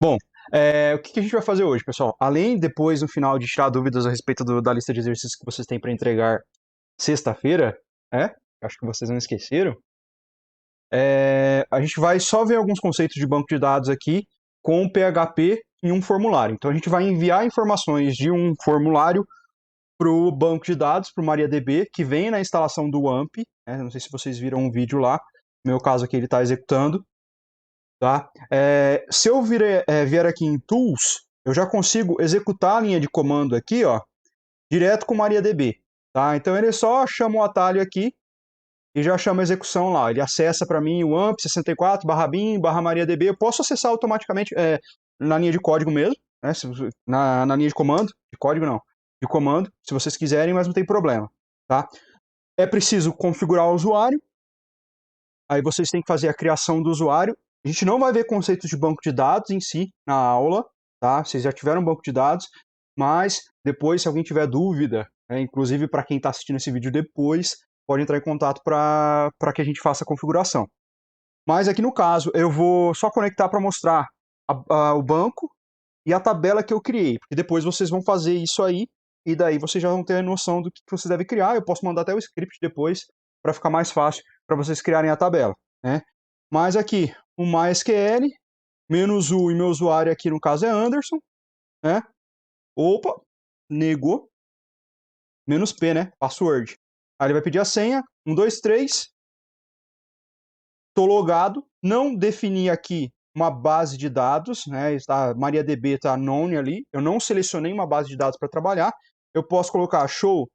Bom, o que a gente vai fazer hoje, pessoal? Além, depois, no final, de tirar dúvidas a respeito da lista de exercícios que vocês têm para entregar sexta-feira, acho que vocês não esqueceram, a gente vai só ver alguns conceitos de banco de dados aqui com o PHP em um formulário. Então, a gente vai enviar informações de um formulário para o banco de dados, para o MariaDB, que vem na instalação do AMP. Não sei se vocês viram um vídeo lá. No meu caso aqui, ele está executando. Tá? Se eu vier aqui em Tools, eu já consigo executar a linha de comando aqui, ó, direto com MariaDB. Tá? Então ele só chama o atalho aqui e já chama a execução lá. Ele acessa para mim o AMP 64/bin/MariaDB. Eu posso acessar automaticamente na linha de código mesmo, né? Na linha de comando, de código não, de comando, se vocês quiserem, mas não tem problema. Tá? É preciso configurar o usuário. Aí vocês têm que fazer a criação do usuário. A gente não vai ver conceitos de banco de dados em si na aula, tá? Vocês já tiveram um banco de dados, mas depois, se alguém tiver dúvida, inclusive para quem está assistindo esse vídeo depois, pode entrar em contato para que a gente faça a configuração. Mas aqui no caso, eu vou só conectar para mostrar o banco e a tabela que eu criei, porque depois vocês vão fazer isso aí, e daí vocês já vão ter a noção do que vocês devem criar. Eu posso mandar até o script depois, para ficar mais fácil para vocês criarem a tabela, né? Mas aqui, o MySQL, menos o e meu usuário aqui no caso é Anderson, né? Opa, negou, menos P, né? Password. Aí ele vai pedir a senha, 1, 2, 3, tô logado, não defini aqui uma base de dados, né? A MariaDB está none ali, eu não selecionei uma base de dados para trabalhar. Eu posso colocar show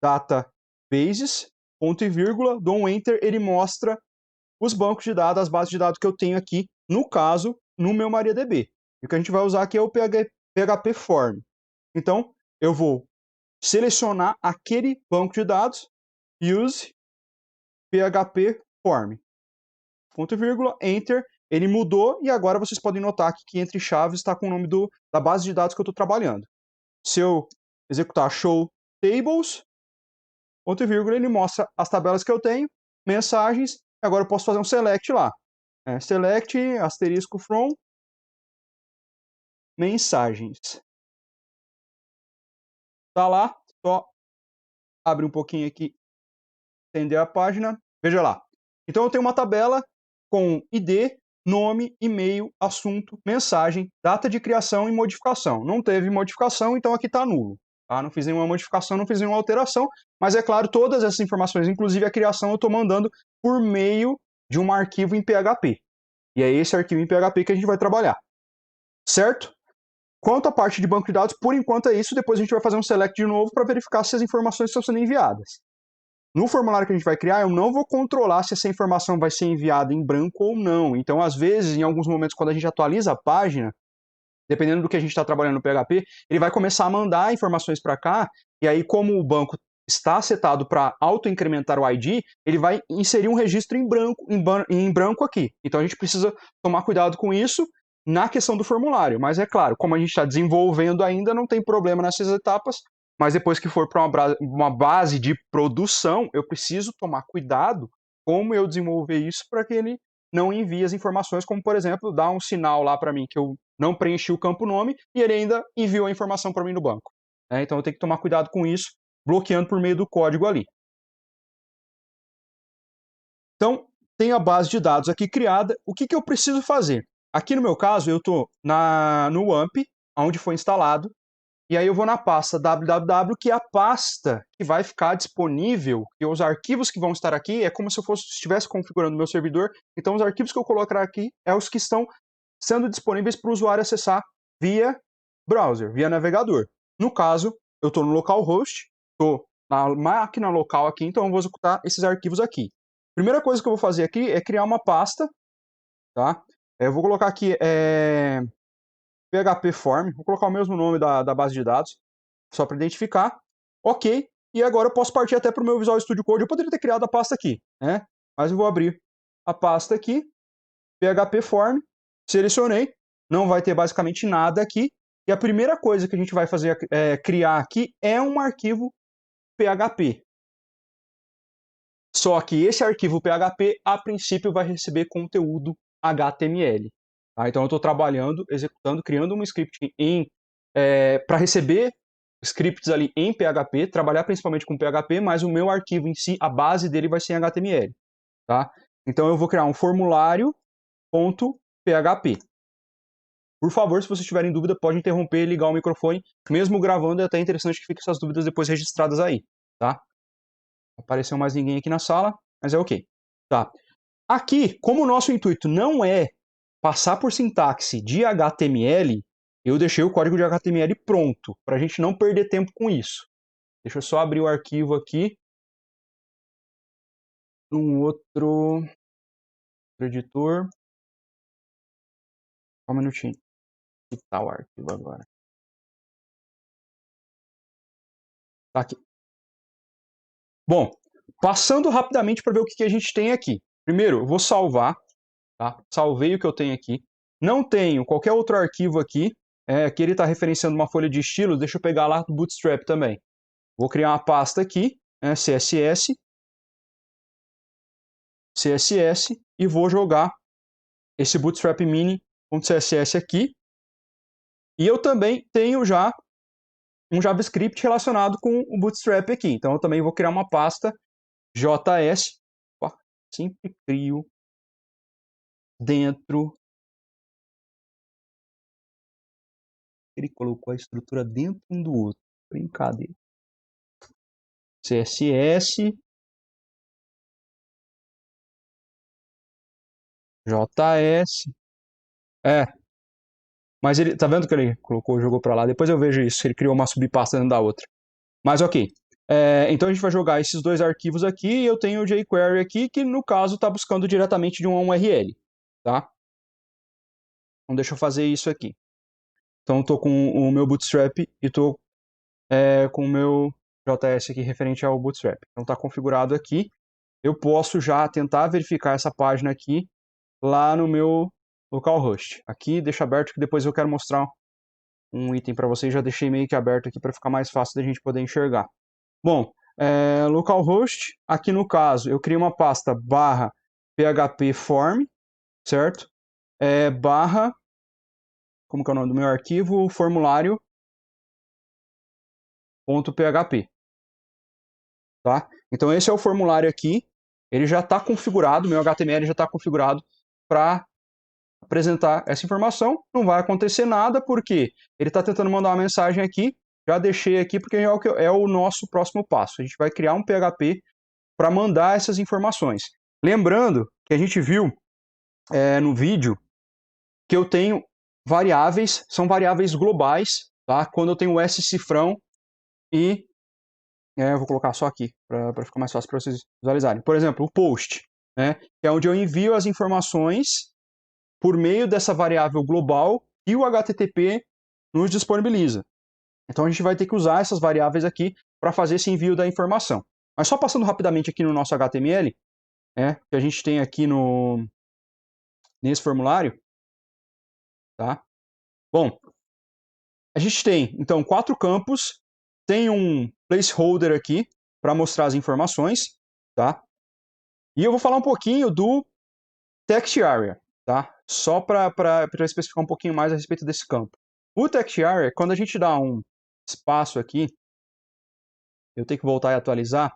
databases, ponto e vírgula, dou um enter, ele mostra os bancos de dados, as bases de dados que eu tenho aqui, no caso, no meu MariaDB. E o que a gente vai usar aqui é o PHP Form. Então, eu vou selecionar aquele banco de dados, use PHP Form. Ponto e vírgula, enter, ele mudou e agora vocês podem notar aqui que entre chaves está com o nome da base de dados que eu estou trabalhando. Se eu executar show tables, ponto e vírgula, ele mostra as tabelas que eu tenho, mensagens, agora eu posso fazer um select lá. Select, asterisco from, mensagens. Tá lá, só abre um pouquinho aqui, estender a página, veja lá. Então eu tenho uma tabela com ID, nome, e-mail, assunto, mensagem, data de criação e modificação. Não teve modificação, então aqui está nulo. Tá? Não fiz nenhuma modificação, não fiz nenhuma alteração, mas é claro, todas essas informações, inclusive a criação, eu estou mandando por meio de um arquivo em PHP. E é esse arquivo em PHP que a gente vai trabalhar. Certo? Quanto à parte de banco de dados, por enquanto é isso. Depois a gente vai fazer um select de novo para verificar se as informações estão sendo enviadas. No formulário que a gente vai criar, eu não vou controlar se essa informação vai ser enviada em branco ou não. Então, às vezes, em alguns momentos, quando a gente atualiza a página, dependendo do que a gente está trabalhando no PHP, ele vai começar a mandar informações para cá, e aí, como o banco está setado para auto-incrementar o ID, ele vai inserir um registro em branco aqui. Então, a gente precisa tomar cuidado com isso na questão do formulário. Mas, é claro, como a gente está desenvolvendo ainda, não tem problema nessas etapas, mas depois que for para uma base de produção, eu preciso tomar cuidado como eu desenvolver isso para que ele não envie as informações, como, por exemplo, dar um sinal lá para mim que eu não preenchi o campo nome e ele ainda enviou a informação para mim no banco. Então eu tenho que tomar cuidado com isso, bloqueando por meio do código ali. Então, tem a base de dados aqui criada. O que eu preciso fazer? Aqui no meu caso, eu estou no AMP, onde foi instalado, e aí eu vou na pasta www, que é a pasta que vai ficar disponível, e os arquivos que vão estar aqui é como se eu estivesse configurando o meu servidor. Então, os arquivos que eu colocar aqui é os que estão sendo disponíveis para o usuário acessar via browser, via navegador. No caso, eu estou no localhost, estou na máquina local aqui, então eu vou executar esses arquivos aqui. Primeira coisa que eu vou fazer aqui é criar uma pasta, tá? Eu vou colocar aqui PHP Form, vou colocar o mesmo nome da base de dados, só para identificar. Ok, e agora eu posso partir até para o meu Visual Studio Code. Eu poderia ter criado a pasta aqui, né? Mas eu vou abrir a pasta aqui, PHP Form, selecionei, não vai ter basicamente nada aqui. E a primeira coisa que a gente vai fazer criar aqui é um arquivo PHP. Só que esse arquivo PHP, a princípio, vai receber conteúdo HTML. Tá? Então eu estou trabalhando, executando, criando um script para receber scripts ali em PHP, trabalhar principalmente com PHP, mas o meu arquivo em si, a base dele vai ser em HTML. Tá? Então eu vou criar um formulário.php. Por favor, se vocês tiverem dúvida, pode interromper e ligar o microfone. Mesmo gravando, é até interessante que fiquem essas dúvidas depois registradas aí. Tá? Não apareceu mais ninguém aqui na sala, mas é ok. Tá? Aqui, como o nosso intuito não é passar por sintaxe de HTML, eu deixei o código de HTML pronto, para a gente não perder tempo com isso. Deixa eu só abrir o arquivo aqui. Um outro editor. Só um minutinho. Que tal o arquivo agora? Tá aqui. Bom, passando rapidamente para ver o que a gente tem aqui. Primeiro, eu vou salvar. Tá? Salvei o que eu tenho aqui. Não tenho qualquer outro arquivo aqui. Aqui ele está referenciando uma folha de estilos. Deixa eu pegar lá do Bootstrap também. Vou criar uma pasta aqui, CSS, e vou jogar esse Bootstrap Mini.css aqui. E eu também tenho já um JavaScript relacionado com o Bootstrap aqui. Então eu também vou criar uma pasta JS. Sempre crio dentro. Ele colocou a estrutura dentro um do outro. Brincadeira. CSS. JS. Mas ele, tá vendo que ele colocou, jogou para lá? Depois eu vejo isso. Ele criou uma subpasta dentro da outra. Mas ok. Então a gente vai jogar esses dois arquivos aqui e eu tenho o jQuery aqui, que no caso está buscando diretamente de um URL. Tá? Então deixa eu fazer isso aqui. Então estou com o meu Bootstrap e estou com o meu JS aqui referente ao Bootstrap. Então está configurado aqui. Eu posso já tentar verificar essa página aqui lá no meu localhost. Aqui deixa aberto que depois eu quero mostrar um item para vocês. Já deixei meio que aberto aqui para ficar mais fácil da gente poder enxergar. Bom, localhost, aqui no caso eu criei uma pasta /php form, certo? Barra, como que é o nome do meu arquivo? Formulário.php. Tá? Então esse é o formulário aqui. Ele já está configurado, meu HTML já está configurado para apresentar essa informação. Não vai acontecer nada porque ele está tentando mandar uma mensagem aqui. Já deixei aqui porque é o nosso próximo passo. A gente vai criar um PHP para mandar essas informações. Lembrando que a gente viu no vídeo que eu tenho variáveis, são variáveis globais, tá? Quando eu tenho o scifrão e eu vou colocar só aqui para ficar mais fácil para vocês visualizarem. Por exemplo, o post, né? Que é onde eu envio as informações por meio dessa variável global que o HTTP nos disponibiliza. Então a gente vai ter que usar essas variáveis aqui para fazer esse envio da informação. Mas só passando rapidamente aqui no nosso HTML, que a gente tem aqui nesse formulário, tá? Bom, a gente tem então 4 campos, tem um placeholder aqui para mostrar as informações, tá? E eu vou falar um pouquinho do text area, tá? Só para especificar um pouquinho mais a respeito desse campo. O text area, quando a gente dá um espaço aqui, eu tenho que voltar e atualizar.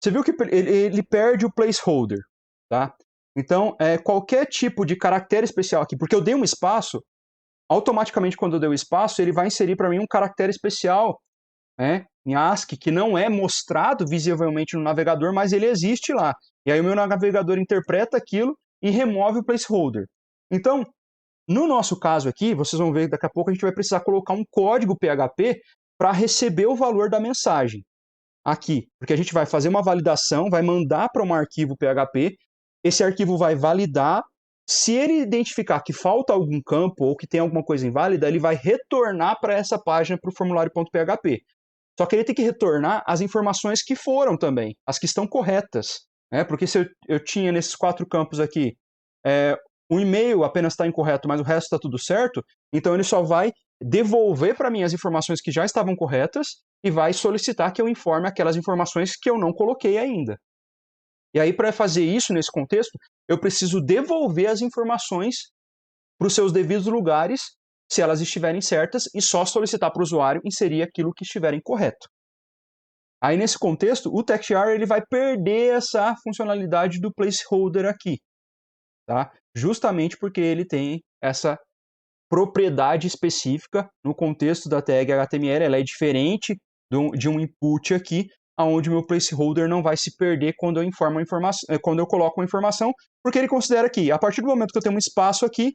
Você viu que ele perde o placeholder, tá? Então, qualquer tipo de caractere especial aqui, porque eu dei um espaço, automaticamente quando eu dei o espaço, ele vai inserir para mim um caractere especial, em ASCII, que não é mostrado visivelmente no navegador, mas ele existe lá. E aí o meu navegador interpreta aquilo e remove o placeholder. Então, no nosso caso aqui, vocês vão ver daqui a pouco, a gente vai precisar colocar um código PHP para receber o valor da mensagem aqui, porque a gente vai fazer uma validação, vai mandar para um arquivo PHP, esse arquivo vai validar, se ele identificar que falta algum campo ou que tem alguma coisa inválida, ele vai retornar para essa página, para o formulário.php. Só que ele tem que retornar as informações que foram também, as que estão corretas. Porque se eu tinha nesses 4 campos aqui, o e-mail apenas está incorreto, mas o resto está tudo certo, então ele só vai devolver para mim as informações que já estavam corretas e vai solicitar que eu informe aquelas informações que eu não coloquei ainda. E aí, para fazer isso nesse contexto, eu preciso devolver as informações para os seus devidos lugares, se elas estiverem certas, e só solicitar para o usuário inserir aquilo que estiver incorreto. Aí, nesse contexto, o TextJar ele vai perder essa funcionalidade do placeholder aqui, tá? Justamente porque ele tem essa propriedade específica no contexto da tag HTML, ela é diferente de um input aqui, onde o meu placeholder não vai se perder quando eu informo a informação, quando eu coloco uma informação, porque ele considera que, a partir do momento que eu tenho um espaço aqui,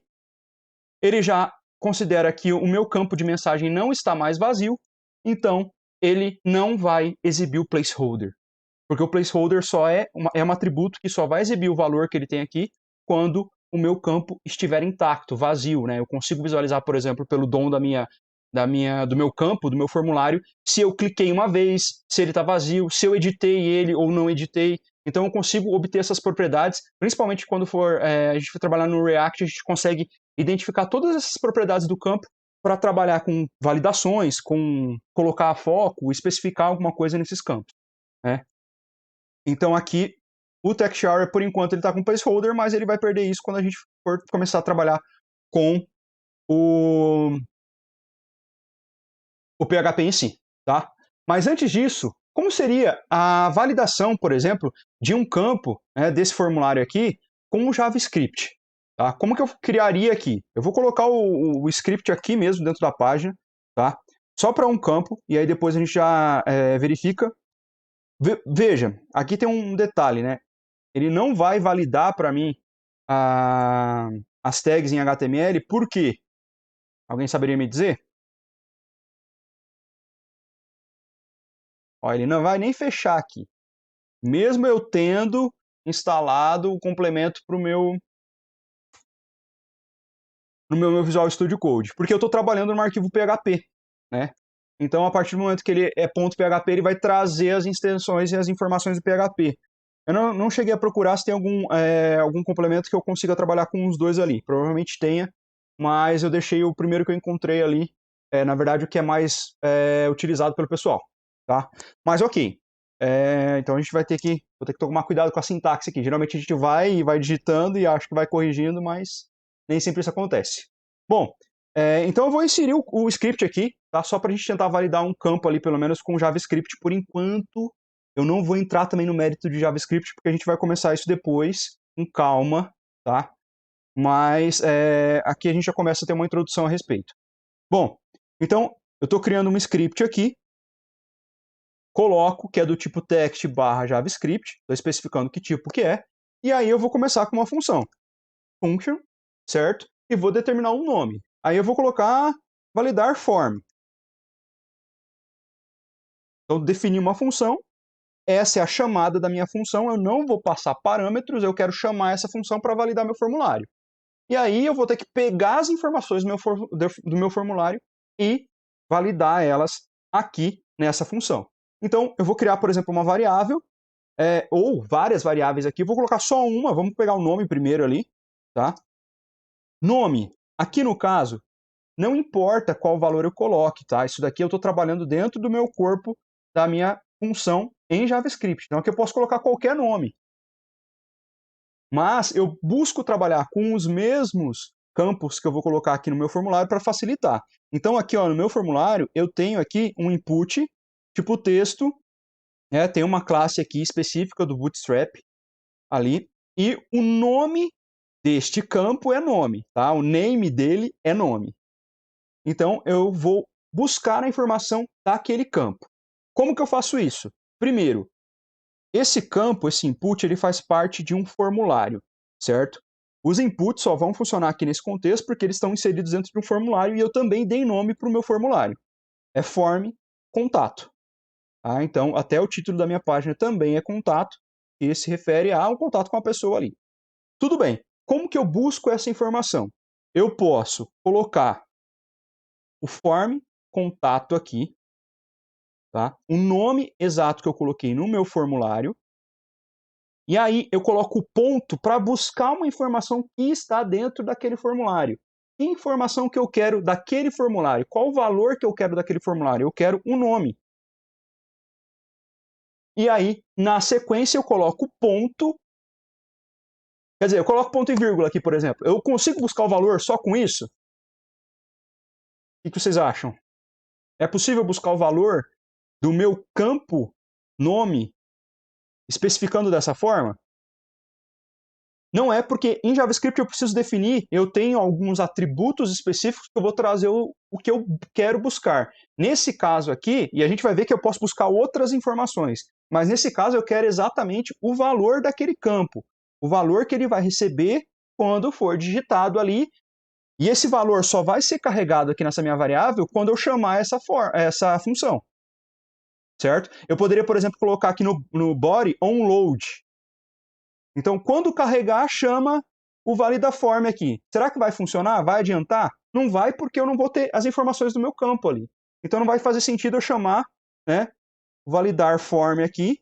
ele já considera que o meu campo de mensagem não está mais vazio, então ele não vai exibir o placeholder. Porque o placeholder só é um atributo que só vai exibir o valor que ele tem aqui quando o meu campo estiver intacto, vazio, né? Eu consigo visualizar, por exemplo, pelo DOM do meu campo, do meu formulário, se eu cliquei uma vez, se ele está vazio, se eu editei ele ou não editei. Então eu consigo obter essas propriedades, principalmente quando a gente for trabalhar no React, a gente consegue identificar todas essas propriedades do campo para trabalhar com validações, com colocar foco, especificar alguma coisa nesses campos, né? Então aqui o TextJar, por enquanto, ele está com placeholder, mas ele vai perder isso quando a gente for começar a trabalhar com o PHP em si, tá? Mas antes disso, como seria a validação, por exemplo, de um campo, né, desse formulário aqui com o JavaScript? Tá? Como que eu criaria aqui? Eu vou colocar o script aqui mesmo dentro da página, tá? Só para um campo, e aí depois a gente já verifica. Veja, aqui tem um detalhe, né? Ele não vai validar para mim as tags em HTML, por quê? Alguém saberia me dizer? Ó, ele não vai nem fechar aqui. Mesmo eu tendo instalado o complemento para no meu Visual Studio Code. Porque eu estou trabalhando no arquivo PHP, né? Então, a partir do momento que ele é .php, ele vai trazer as extensões e as informações do PHP. Eu não cheguei a procurar se tem algum complemento que eu consiga trabalhar com os dois ali. Provavelmente tenha, mas eu deixei o primeiro que eu encontrei ali, na verdade, o que é mais utilizado pelo pessoal, tá? Mas ok. Então a gente vou ter que tomar cuidado com a sintaxe aqui. Geralmente a gente vai digitando e acha que vai corrigindo, mas nem sempre isso acontece. Bom, então eu vou inserir o script aqui, tá? Só para a gente tentar validar um campo ali, pelo menos com JavaScript por enquanto. Eu não vou entrar também no mérito de JavaScript, porque a gente vai começar isso depois, com calma, tá? Mas aqui a gente já começa a ter uma introdução a respeito. Bom, então eu estou criando um script aqui, coloco que é do tipo text / JavaScript, estou especificando que tipo que é, e aí eu vou começar com uma função, function, certo? E vou determinar um nome. Aí eu vou colocar validar form. Então, definir uma função, essa é a chamada da minha função, eu não vou passar parâmetros, eu quero chamar essa função para validar meu formulário. E aí eu vou ter que pegar as informações do meu formulário e validar elas aqui nessa função. Então, eu vou criar, por exemplo, uma variável, ou várias variáveis aqui, vou colocar só uma, vamos pegar o nome primeiro ali, tá? Nome, aqui no caso, não importa qual valor eu coloque, tá? Isso daqui eu estou trabalhando dentro do meu corpo da minha função em JavaScript. Então aqui eu posso colocar qualquer nome. Mas eu busco trabalhar com os mesmos campos que eu vou colocar aqui no meu formulário para facilitar. Então aqui ó, no meu formulário eu tenho aqui um input, tipo texto, tem uma classe aqui específica do Bootstrap ali, e o nome deste campo é nome, tá? O name dele é nome. Então, eu vou buscar a informação daquele campo. Como que eu faço isso? Primeiro, esse campo, esse input, ele faz parte de um formulário, certo? Os inputs só vão funcionar aqui nesse contexto porque eles estão inseridos dentro de um formulário e eu também dei nome para o meu formulário. É form contato. Tá? Então, até o título da minha página também é contato, e se refere a um contato com a pessoa ali. Tudo bem. Como que eu busco essa informação? Eu posso colocar o form contato aqui, tá? O nome exato que eu coloquei no meu formulário, e aí eu coloco o ponto para buscar uma informação que está dentro daquele formulário. Que informação que eu quero daquele formulário? Qual o valor que eu quero daquele formulário? Eu quero o nome. E aí, na sequência, eu coloco o ponto Quer dizer, eu coloco ponto e vírgula aqui, por exemplo. Eu consigo buscar o valor só com isso? O que vocês acham? É possível buscar o valor do meu campo nome especificando dessa forma? Não é, porque em JavaScript eu preciso definir, eu tenho alguns atributos específicos que eu vou trazer o que eu quero buscar. Nesse caso aqui, e a gente vai ver que eu posso buscar outras informações, mas nesse caso eu quero exatamente o valor daquele campo, o valor que ele vai receber quando for digitado ali, e esse valor só vai ser carregado aqui nessa minha variável quando eu chamar essa função, certo? Eu poderia, por exemplo, colocar aqui no body onLoad. Então, quando carregar, chama o validaForm aqui. Será que vai funcionar? Vai adiantar? Não vai, porque eu não vou ter as informações do meu campo ali. Então, não vai fazer sentido eu chamar, né, o validaForm aqui,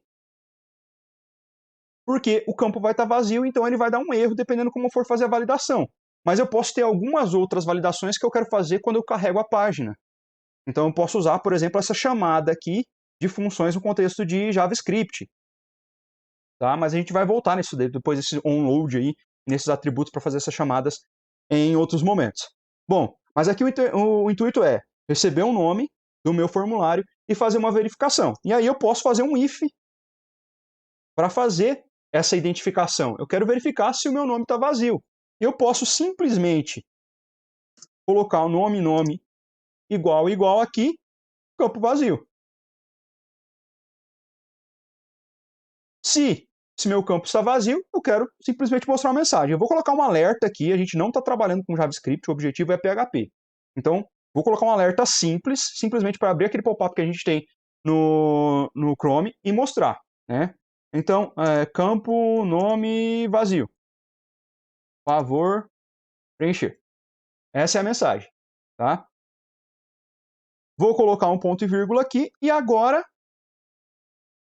porque o campo vai estar vazio, então ele vai dar um erro dependendo como for fazer a validação. Mas eu posso ter algumas outras validações que eu quero fazer quando eu carrego a página. Então, eu posso usar, por exemplo, essa chamada aqui de funções no contexto de JavaScript. Tá? Mas a gente vai voltar nisso depois desse onload aí, nesses atributos para fazer essas chamadas em outros momentos. Bom, mas aqui o intuito é receber um nome do meu formulário e fazer uma verificação. E aí eu posso fazer um if para fazer essa identificação. Eu quero verificar se o meu nome está vazio. Eu posso simplesmente colocar o nome igual aqui, campo vazio. Se meu campo está vazio, eu quero simplesmente mostrar uma mensagem. Eu vou colocar um alerta aqui, a gente não está trabalhando com JavaScript, o objetivo é PHP. Então, vou colocar um alerta simples, simplesmente para abrir aquele pop-up que a gente tem no Chrome e mostrar, né? Então, campo nome vazio. Favor preencher. Essa é a mensagem, tá? Vou colocar um ponto e vírgula aqui e agora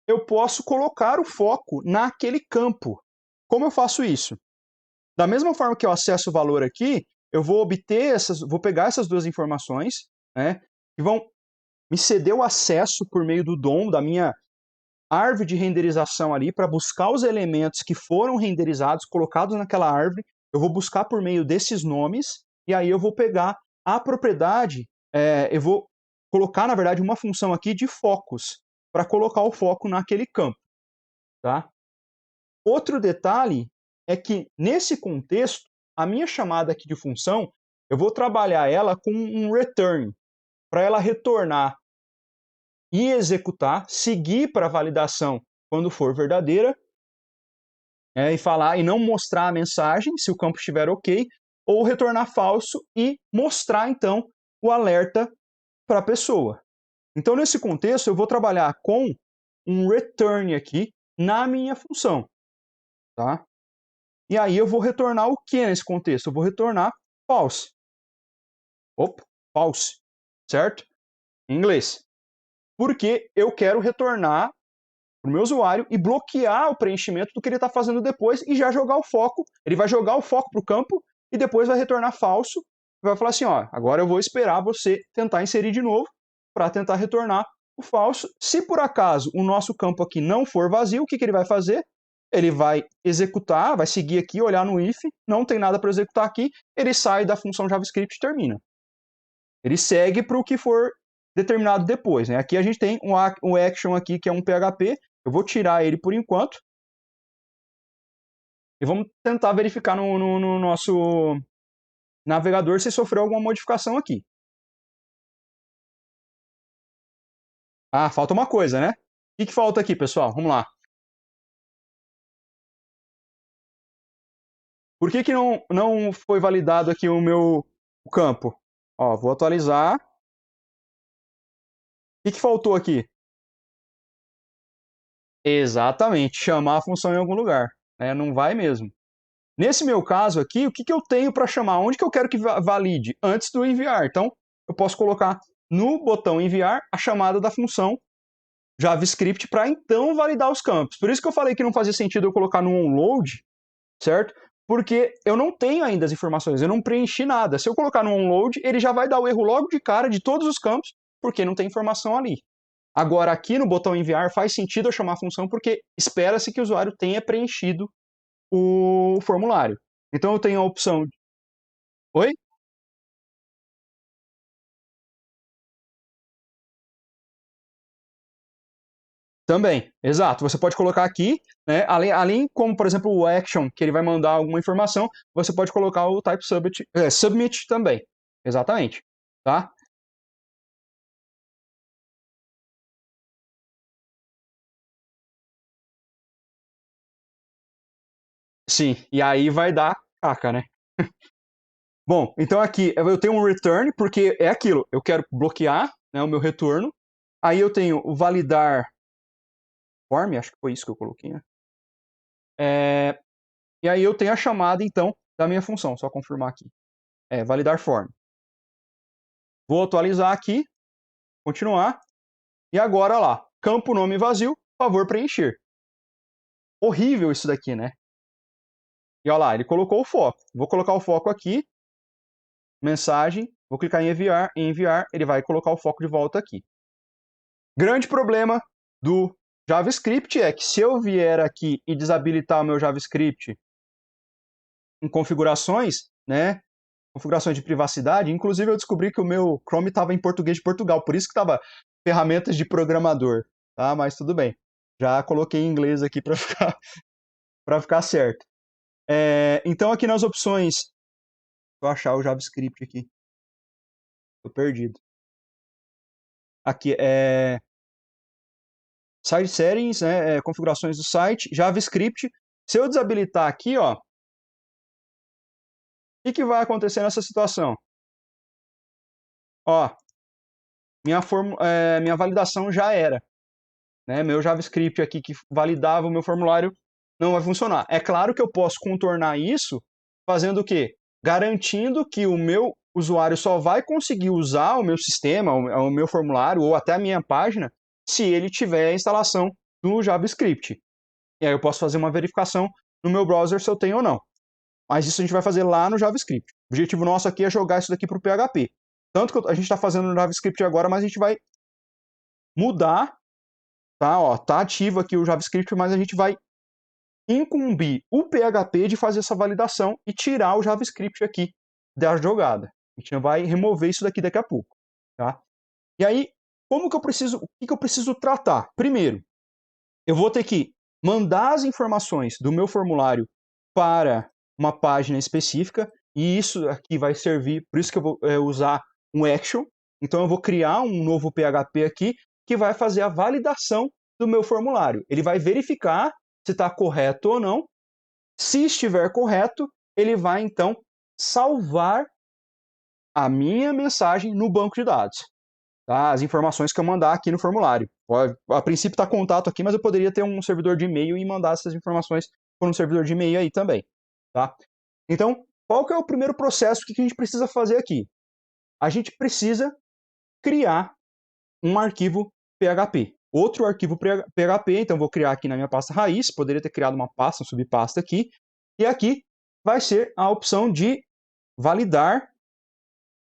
eu posso colocar o foco naquele campo. Como eu faço isso? Da mesma forma que eu acesso o valor aqui, eu vou vou pegar essas duas informações, né, que vão me ceder o acesso por meio do DOM, da minha árvore de renderização ali, para buscar os elementos que foram renderizados, colocados naquela árvore. Eu vou buscar por meio desses nomes, e aí eu vou pegar a propriedade, eu vou colocar, na verdade, uma função aqui de focos, para colocar o foco naquele campo. Tá? Outro detalhe é que, nesse contexto, a minha chamada aqui de função, eu vou trabalhar ela com um return, para ela retornar e executar, seguir para a validação quando for verdadeira, e falar e não mostrar a mensagem se o campo estiver ok, ou retornar falso e mostrar, então, o alerta para a pessoa. Então, nesse contexto, eu vou trabalhar com um return aqui na minha função. Tá? E aí eu vou retornar o que nesse contexto? Eu vou retornar false. Opa, false, certo? Em inglês. Porque eu quero retornar para o meu usuário e bloquear o preenchimento do que ele está fazendo depois e já jogar o foco. Ele vai jogar o foco para o campo e depois vai retornar falso. Vai falar assim, ó, agora eu vou esperar você tentar inserir de novo para tentar retornar o falso. Se por acaso o nosso campo aqui não for vazio, o que ele vai fazer? Ele vai executar, vai seguir aqui, olhar no if, não tem nada para executar aqui, ele sai da função JavaScript e termina. Ele segue para o que for determinado depois. Né? Aqui a gente tem um action aqui que é um PHP, eu vou tirar ele por enquanto. E vamos tentar verificar no nosso navegador se sofreu alguma modificação aqui. Ah, falta uma coisa, né? O que falta aqui, pessoal? Vamos lá. Por que não foi validado aqui o meu campo? Ó, vou atualizar. O que faltou aqui? Exatamente, chamar a função em algum lugar. Né? Não vai mesmo. Nesse meu caso aqui, o que eu tenho para chamar? Onde que eu quero que valide? Antes do enviar. Então, eu posso colocar no botão enviar a chamada da função JavaScript para então validar os campos. Por isso que eu falei que não fazia sentido eu colocar no onload, certo? Porque eu não tenho ainda as informações, eu não preenchi nada. Se eu colocar no onload, ele já vai dar o erro logo de cara de todos os campos, porque não tem informação ali. Agora, aqui no botão enviar, faz sentido eu chamar a função porque espera-se que o usuário tenha preenchido o formulário. Então eu tenho a opção... Oi? Também, exato. Você pode colocar aqui, né, além como, por exemplo, o action, que ele vai mandar alguma informação, você pode colocar o type submit também. Exatamente. Tá? Sim, e aí vai dar caca, né? Bom, então aqui eu tenho um return, porque é aquilo, eu quero bloquear, né, o meu retorno. Aí eu tenho o validar form, acho que foi isso que eu coloquei, né? E aí eu tenho a chamada, então, da minha função, só confirmar aqui. Validar form. Vou atualizar aqui, continuar, e agora lá, campo nome vazio, favor preencher. Horrível isso daqui, né? E olha lá, ele colocou o foco. Vou colocar o foco aqui, mensagem, vou clicar em enviar, ele vai colocar o foco de volta aqui. Grande problema do JavaScript é que se eu vier aqui e desabilitar o meu JavaScript em configurações, né, configurações de privacidade, inclusive eu descobri que o meu Chrome estava em português de Portugal, por isso que estava ferramentas de programador, tá? Mas tudo bem. Já coloquei em inglês aqui para ficar, para ficar certo. Então aqui nas opções, vou achar o JavaScript aqui. Estou perdido. Aqui é Site Settings, né, configurações do site, JavaScript. Se eu desabilitar aqui, ó, o que vai acontecer nessa situação? Ó, minha validação já era. Né? Meu JavaScript aqui que validava o meu formulário não vai funcionar. É claro que eu posso contornar isso fazendo o quê? Garantindo que o meu usuário só vai conseguir usar o meu sistema, o meu formulário ou até a minha página se ele tiver a instalação do JavaScript. E aí eu posso fazer uma verificação no meu browser se eu tenho ou não. Mas isso a gente vai fazer lá no JavaScript. O objetivo nosso aqui é jogar isso daqui para o PHP. Tanto que a gente está fazendo no JavaScript agora, mas a gente vai mudar, tá? Ó, tá ativo aqui o JavaScript, mas a gente vai incumbir o PHP de fazer essa validação e tirar o JavaScript aqui da jogada. A gente vai remover isso daqui a pouco, tá? E aí, como que eu preciso, o que eu preciso tratar? Primeiro, eu vou ter que mandar as informações do meu formulário para uma página específica, e isso aqui vai servir, por isso que eu vou usar um action. Então eu vou criar um novo PHP aqui que vai fazer a validação do meu formulário. Ele vai verificar se está correto ou não. Se estiver correto, ele vai então salvar a minha mensagem no banco de dados. Tá? As informações que eu mandar aqui no formulário. A princípio está contato aqui, mas eu poderia ter um servidor de e-mail e mandar essas informações por um servidor de e-mail aí também. Tá? Então, qual que é o primeiro processo que a gente precisa fazer aqui? A gente precisa criar um arquivo PHP. Outro arquivo PHP, então vou criar aqui na minha pasta raiz, poderia ter criado uma pasta, uma subpasta aqui, e aqui vai ser a opção de validar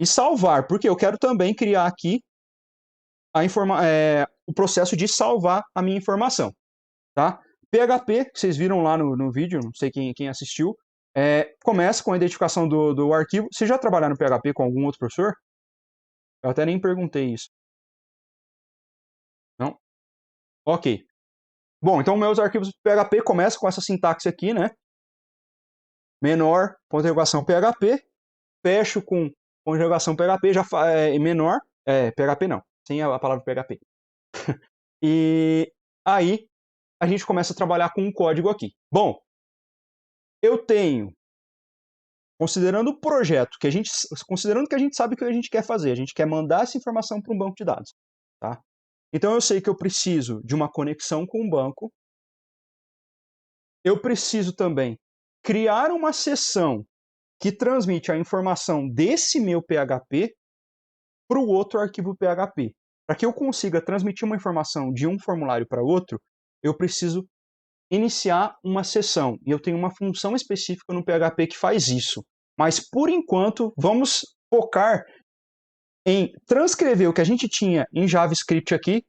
e salvar, porque eu quero também criar aqui o processo de salvar a minha informação. Tá? PHP, vocês viram lá no vídeo, não sei quem assistiu, começa com a identificação do arquivo. Vocês já trabalharam no PHP com algum outro professor? Eu até nem perguntei isso. Não? Ok. Bom, então meus arquivos PHP começam com essa sintaxe aqui, né? Menor, ponto de interrogação PHP, fecho com ponto de interrogação PHP, já menor, PHP não, sem a palavra PHP. E aí a gente começa a trabalhar com um código aqui. Bom, eu tenho, considerando o projeto, considerando que a gente sabe o que a gente quer fazer, a gente quer mandar essa informação para um banco de dados. Tá? Então eu sei que eu preciso de uma conexão com o banco. Eu preciso também criar uma sessão que transmite a informação desse meu PHP para o outro arquivo PHP. Para que eu consiga transmitir uma informação de um formulário para outro, eu preciso iniciar uma sessão. E eu tenho uma função específica no PHP que faz isso. Mas, por enquanto, vamos focar em transcrever o que a gente tinha em JavaScript aqui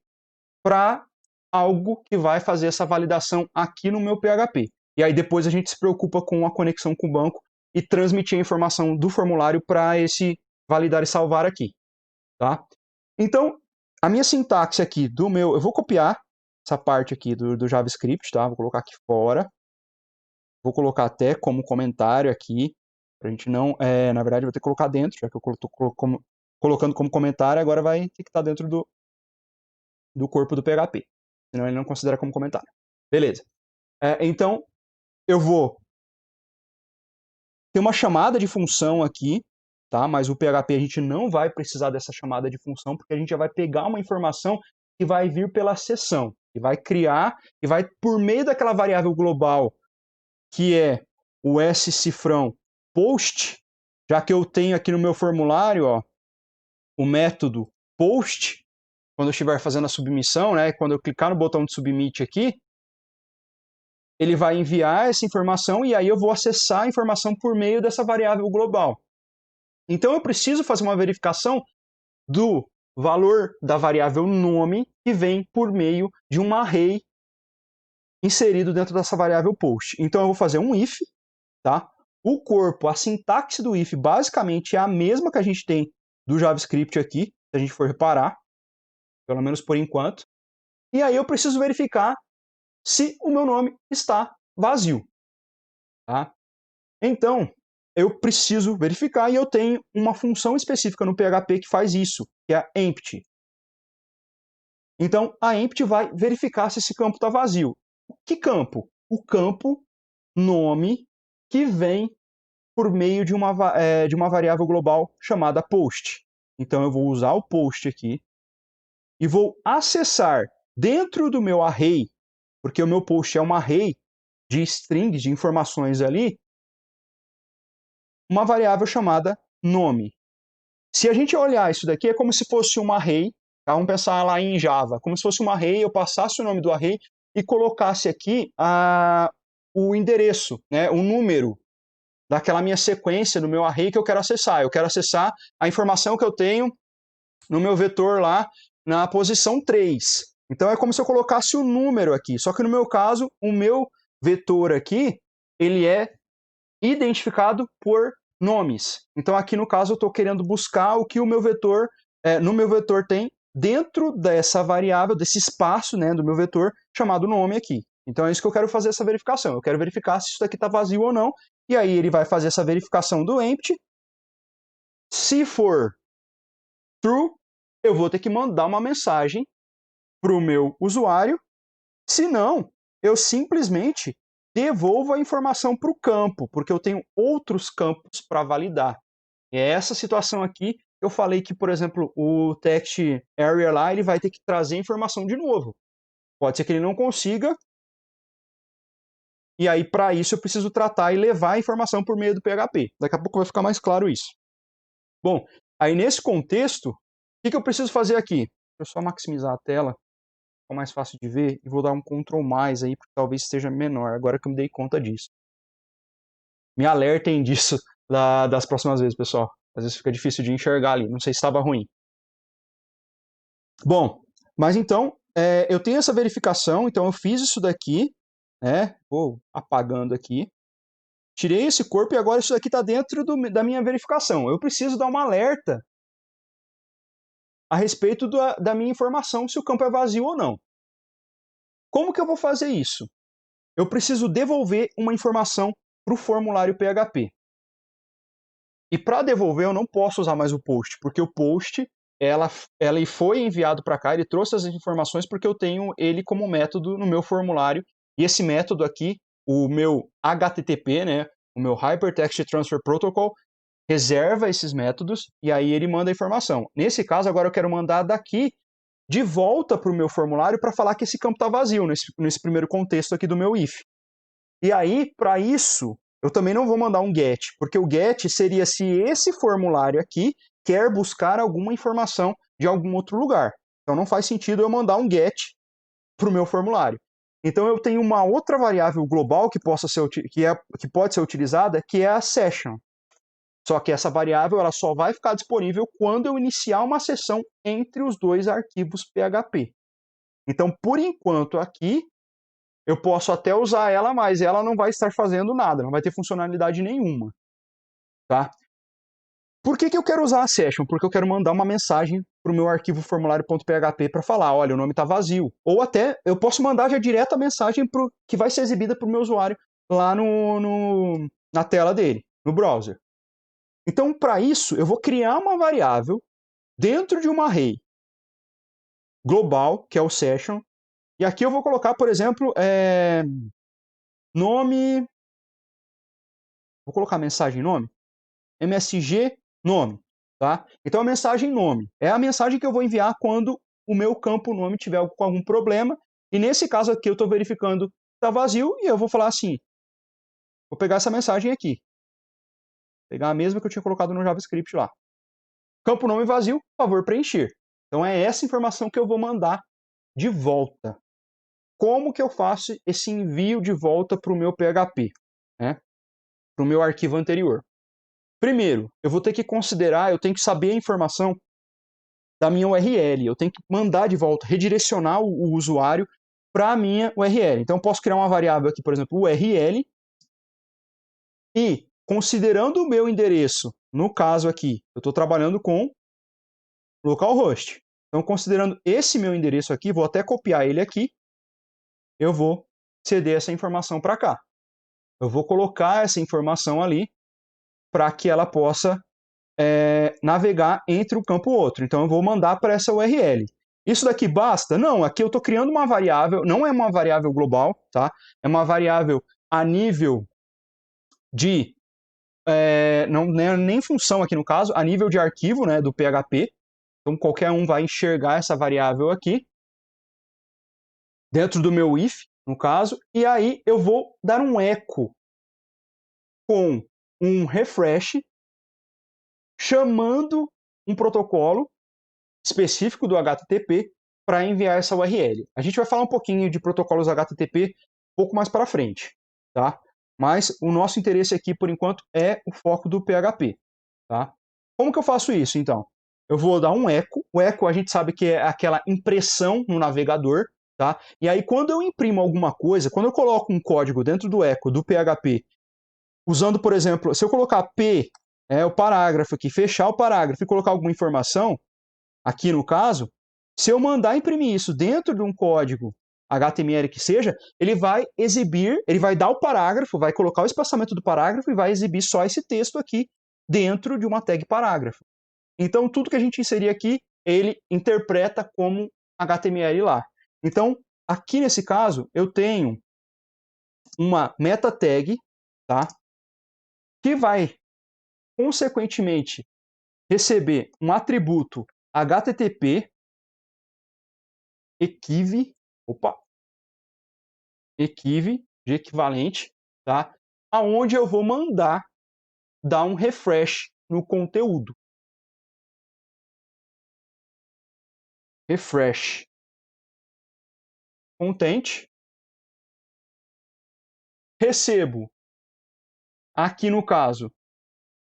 para algo que vai fazer essa validação aqui no meu PHP. e aí depois a gente se preocupa com a conexão com o banco e transmitir a informação do formulário para esse validar e salvar aqui, tá? Então, a minha sintaxe aqui do meu, eu vou copiar essa parte aqui do JavaScript, tá? Vou colocar aqui fora, vou colocar até como comentário aqui, pra gente não, na verdade eu vou ter que colocar dentro, já que eu estou colocando como comentário, agora vai ter que estar dentro do corpo do PHP, senão ele não considera como comentário. Beleza. Então, eu vou ter uma chamada de função aqui, tá? Mas o PHP a gente não vai precisar dessa chamada de função, porque a gente já vai pegar uma informação que vai vir pela sessão, que vai criar, e vai, por meio daquela variável global, que é o scifrão post, já que eu tenho aqui no meu formulário, ó, o método post, quando eu estiver fazendo a submissão, né, quando eu clicar no botão de submit aqui, ele vai enviar essa informação e aí eu vou acessar a informação por meio dessa variável global. Então eu preciso fazer uma verificação do valor da variável nome que vem por meio de um array inserido dentro dessa variável post. Então eu vou fazer um if, tá? O corpo, a sintaxe do if basicamente é a mesma que a gente tem do JavaScript aqui, se a gente for reparar, pelo menos por enquanto. E aí eu preciso verificar se o meu nome está vazio, tá? Então, eu preciso verificar e eu tenho uma função específica no PHP que faz isso, que é a empty. Então, a empty vai verificar se esse campo está vazio. Que campo? O campo nome que vem por meio de uma variável global chamada post. Então, eu vou usar o post aqui e vou acessar dentro do meu array, porque o meu post é um array de strings, de informações ali, uma variável chamada nome. Se a gente olhar isso daqui, é como se fosse um array, tá? Vamos pensar lá em Java, como se fosse um array, eu passasse o nome do array e colocasse aqui o endereço, né, o número daquela minha sequência do meu array que eu quero acessar. Eu quero acessar a informação que eu tenho no meu vetor lá na posição 3. Então é como se eu colocasse o número aqui, só que no meu caso, o meu vetor aqui, ele é identificado por nomes. Então aqui no caso eu estou querendo buscar o que o meu vetor, no meu vetor tem dentro dessa variável, desse espaço, né, do meu vetor chamado nome aqui. Então é isso que eu quero fazer essa verificação. Eu quero verificar se isso daqui está vazio ou não. E aí ele vai fazer essa verificação do empty. Se for true, eu vou ter que mandar uma mensagem para o meu usuário. Se não, eu simplesmente devolvo a informação para o campo, porque eu tenho outros campos para validar. E é essa situação aqui, eu falei que, por exemplo, o text area lá, ele vai ter que trazer informação de novo. Pode ser que ele não consiga, e aí para isso eu preciso tratar e levar a informação por meio do PHP. Daqui a pouco vai ficar mais claro isso. Bom, aí nesse contexto, o que eu preciso fazer aqui? Deixa eu só maximizar a tela, fica mais fácil de ver, e vou dar um Ctrl+, aí, porque talvez esteja menor, agora que eu me dei conta disso. Me alertem disso das próximas vezes, pessoal. Às vezes fica difícil de enxergar ali, não sei se estava ruim. Bom, mas então, eu tenho essa verificação, então eu fiz isso daqui, né? Vou apagando aqui. Tirei esse corpo e agora isso daqui está dentro da minha verificação. Eu preciso dar uma alerta a respeito da minha informação, se o campo é vazio ou não. Como que eu vou fazer isso? Eu preciso devolver uma informação para o formulário PHP. E para devolver eu não posso usar mais o post, porque o post ela foi enviado para cá, ele trouxe as informações porque eu tenho ele como método no meu formulário. E esse método aqui, o meu HTTP, né, o meu Hypertext Transfer Protocol, reserva esses métodos e aí ele manda a informação. Nesse caso, agora eu quero mandar daqui de volta para o meu formulário para falar que esse campo está vazio, nesse primeiro contexto aqui do meu if. E aí, para isso, eu também não vou mandar um get, porque o get seria se esse formulário aqui quer buscar alguma informação de algum outro lugar. Então não faz sentido eu mandar um get para o meu formulário. Então eu tenho uma outra variável global que pode ser utilizada, que é a session. Só que essa variável ela só vai ficar disponível quando eu iniciar uma sessão entre os dois arquivos PHP. Então, por enquanto, aqui, eu posso até usar ela, mas ela não vai estar fazendo nada, não vai ter funcionalidade nenhuma, tá? Por que eu quero usar a session? Porque eu quero mandar uma mensagem para o meu arquivo formulário.php para falar, olha, o nome está vazio. Ou até eu posso mandar já direto a mensagem que vai ser exibida para o meu usuário lá na tela dele, no browser. Então, para isso, eu vou criar uma variável dentro de uma array global, que é o session, e aqui eu vou colocar, por exemplo, nome. Vou colocar mensagem nome. MSG nome. Tá? Então a mensagem nome é a mensagem que eu vou enviar quando o meu campo nome tiver com algum problema. E nesse caso aqui eu estou verificando que está vazio e eu vou falar assim. Vou pegar essa mensagem aqui. Pegar a mesma que eu tinha colocado no JavaScript lá. Campo nome vazio, favor preencher. Então é essa informação que eu vou mandar de volta. Como que eu faço esse envio de volta para o meu PHP? Né? Para o meu arquivo anterior. Primeiro, eu vou ter que considerar, eu tenho que saber a informação da minha URL. Eu tenho que mandar de volta, redirecionar o usuário para a minha URL. Então, eu posso criar uma variável aqui, por exemplo, URL, e considerando o meu endereço, no caso aqui, eu estou trabalhando com localhost. Então, considerando esse meu endereço aqui, vou até copiar ele aqui, eu vou ceder essa informação para cá. Eu vou colocar essa informação ali para que ela possa navegar entre um campo e outro. Então, eu vou mandar para essa URL. Isso daqui basta? Não, aqui eu estou criando uma variável, não é uma variável global, tá? É uma variável a nível de, não é nem função aqui no caso, a nível de arquivo, né, do PHP. Então, qualquer um vai enxergar essa variável aqui, dentro do meu if, no caso, e aí eu vou dar um eco com um refresh, chamando um protocolo específico do HTTP para enviar essa URL. A gente vai falar um pouquinho de protocolos HTTP um pouco mais para frente, tá? Mas o nosso interesse aqui, por enquanto, é o foco do PHP, tá? Como que eu faço isso, então? Eu vou dar um eco. O eco a gente sabe que é aquela impressão no navegador, tá? E aí, quando eu imprimo alguma coisa, quando eu coloco um código dentro do eco do PHP, usando, por exemplo, se eu colocar P, o parágrafo aqui, fechar o parágrafo e colocar alguma informação, aqui no caso, se eu mandar imprimir isso dentro de um código HTML que seja, ele vai exibir, ele vai dar o parágrafo, vai colocar o espaçamento do parágrafo e vai exibir só esse texto aqui dentro de uma tag parágrafo. Então, tudo que a gente inserir aqui, ele interpreta como HTML lá. Então, aqui nesse caso, eu tenho uma meta tag, tá? Que vai, consequentemente, receber um atributo HTTP equiv de equivalente, tá? Aonde eu vou mandar dar um refresh no conteúdo. Refresh content. Recebo aqui no caso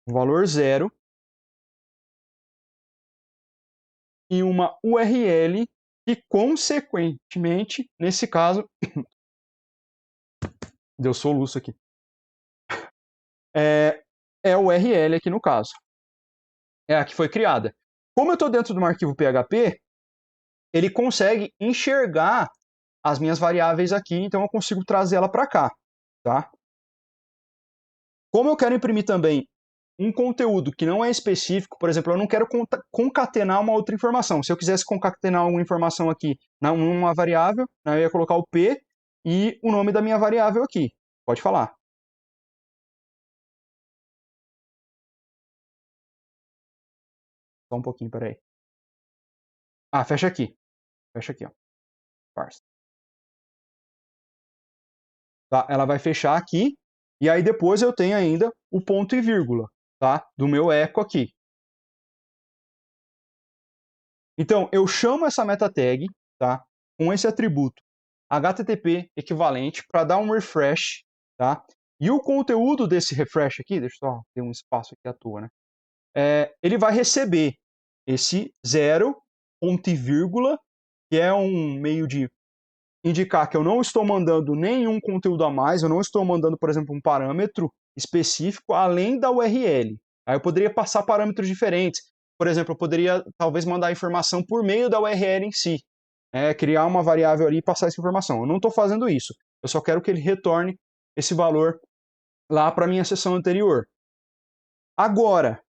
o valor 0 e uma URL que consequentemente, nesse caso, deu soluço aqui. É o URL aqui no caso. É a que foi criada. Como eu estou dentro de um arquivo PHP, ele consegue enxergar as minhas variáveis aqui, então eu consigo trazer ela para cá, tá? Como eu quero imprimir também um conteúdo que não é específico, por exemplo, eu não quero concatenar uma outra informação. Se eu quisesse concatenar uma informação aqui numa variável, eu ia colocar o P e o nome da minha variável aqui. Pode falar. Só um pouquinho, peraí. Ah, fecha aqui. Fecha aqui, ó. Parse. Tá? Ela vai fechar aqui, e aí depois eu tenho ainda o ponto e vírgula, tá? Do meu eco aqui. Então, eu chamo essa meta tag, tá? Com esse atributo HTTP equivalente para dar um refresh, tá? E o conteúdo desse refresh aqui, deixa eu só ter um espaço aqui à toa, né? Ele vai receber esse 0, ponto e vírgula, que é um meio de indicar que eu não estou mandando nenhum conteúdo a mais, eu não estou mandando, por exemplo, um parâmetro específico além da URL. Aí eu poderia passar parâmetros diferentes. Por exemplo, eu poderia talvez mandar informação por meio da URL em si. Criar uma variável ali e passar essa informação. Eu não estou fazendo isso. Eu só quero que ele retorne esse valor lá para a minha seção anterior. Agora,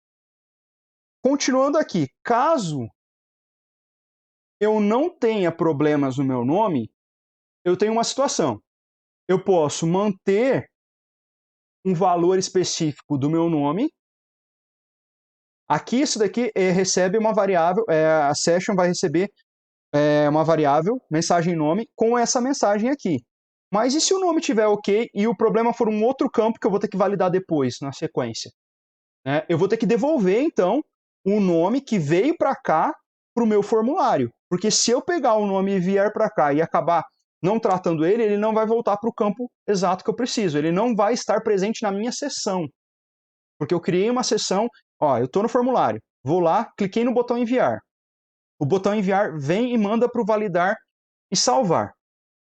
continuando aqui, caso eu não tenha problemas no meu nome, eu tenho uma situação. Eu posso manter um valor específico do meu nome. Aqui, isso daqui recebe uma variável, a session vai receber uma variável, mensagem nome, com essa mensagem aqui. Mas e se o nome estiver ok e o problema for um outro campo que eu vou ter que validar depois, na sequência? Eu vou ter que devolver, então, o nome que veio para cá para o meu formulário. Porque se eu pegar o nome e vier para cá e acabar não tratando ele, ele não vai voltar para o campo exato que eu preciso. Ele não vai estar presente na minha sessão. Porque eu criei uma sessão, eu estou no formulário, vou lá, cliquei no botão enviar. O botão enviar vem e manda para o validar e salvar.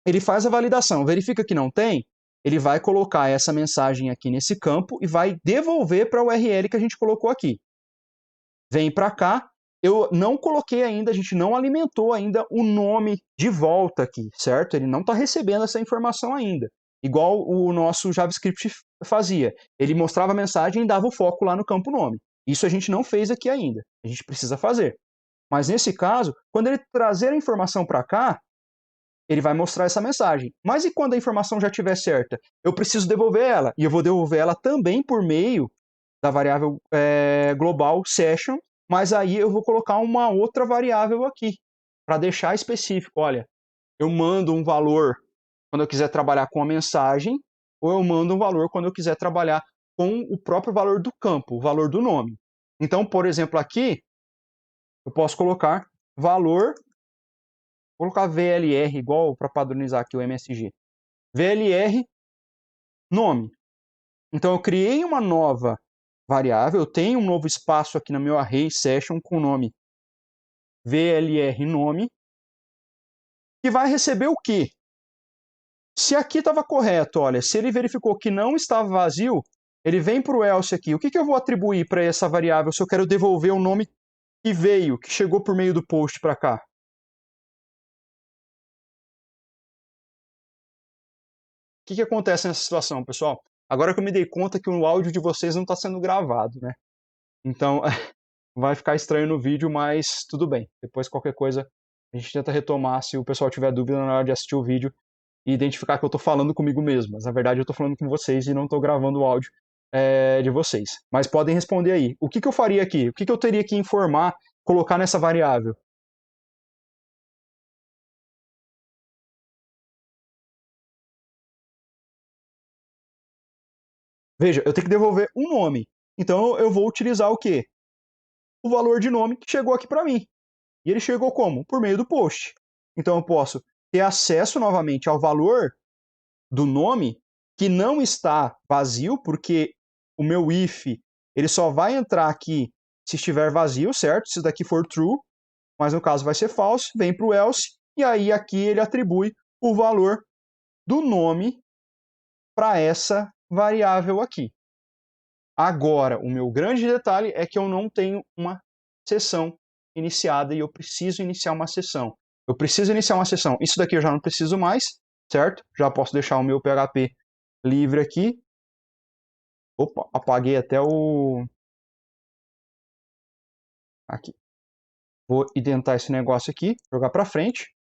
Ele faz a validação, verifica que não tem, ele vai colocar essa mensagem aqui nesse campo e vai devolver para a URL que a gente colocou aqui. Vem para cá, eu não coloquei ainda, a gente não alimentou ainda o nome de volta aqui, certo? Ele não está recebendo essa informação ainda. Igual o nosso JavaScript fazia. Ele mostrava a mensagem e dava o foco lá no campo nome. Isso a gente não fez aqui ainda. A gente precisa fazer. Mas nesse caso, quando ele trazer a informação para cá, ele vai mostrar essa mensagem. Mas e quando a informação já estiver certa? Eu preciso devolver ela. E eu vou devolver ela também por meio da variável global session, mas aí eu vou colocar uma outra variável aqui, para deixar específico. Olha, eu mando um valor quando eu quiser trabalhar com a mensagem, ou eu mando um valor quando eu quiser trabalhar com o próprio valor do campo, o valor do nome. Então, por exemplo, aqui, eu posso colocar valor, vou colocar VLR, igual para padronizar aqui o MSG. VLR, nome. Então, eu criei uma nova variável, eu tenho um novo espaço aqui no meu array session com o nome VLR nome, que vai receber o quê? Se aqui estava correto, olha, se ele verificou que não estava vazio, ele vem para o else aqui. O que eu vou atribuir para essa variável se eu quero devolver o nome que veio, que chegou por meio do post para cá? O que acontece nessa situação, pessoal? Agora que eu me dei conta que o áudio de vocês não está sendo gravado, né? Então, vai ficar estranho no vídeo, mas tudo bem. Depois, qualquer coisa, a gente tenta retomar se o pessoal tiver dúvida na hora de assistir o vídeo e identificar que eu estou falando comigo mesmo. Mas, na verdade, eu estou falando com vocês e não estou gravando o áudio de vocês. Mas podem responder aí. O que eu faria aqui? O que eu teria que informar, colocar nessa variável? Veja, eu tenho que devolver um nome. Então, eu vou utilizar o quê? O valor de nome que chegou aqui para mim. E ele chegou como? Por meio do post. Então, eu posso ter acesso novamente ao valor do nome que não está vazio, porque o meu if ele só vai entrar aqui se estiver vazio, certo? Se daqui for true, mas no caso vai ser false, vem para o else, e aí aqui ele atribui o valor do nome para essa variável aqui. Agora, o meu grande detalhe é que eu não tenho uma sessão iniciada e eu preciso iniciar uma sessão. Eu preciso iniciar uma sessão. Isso daqui eu já não preciso mais, certo? Já posso deixar o meu PHP livre aqui. Opa, apaguei até o... Aqui. Vou identar esse negócio aqui, jogar para frente.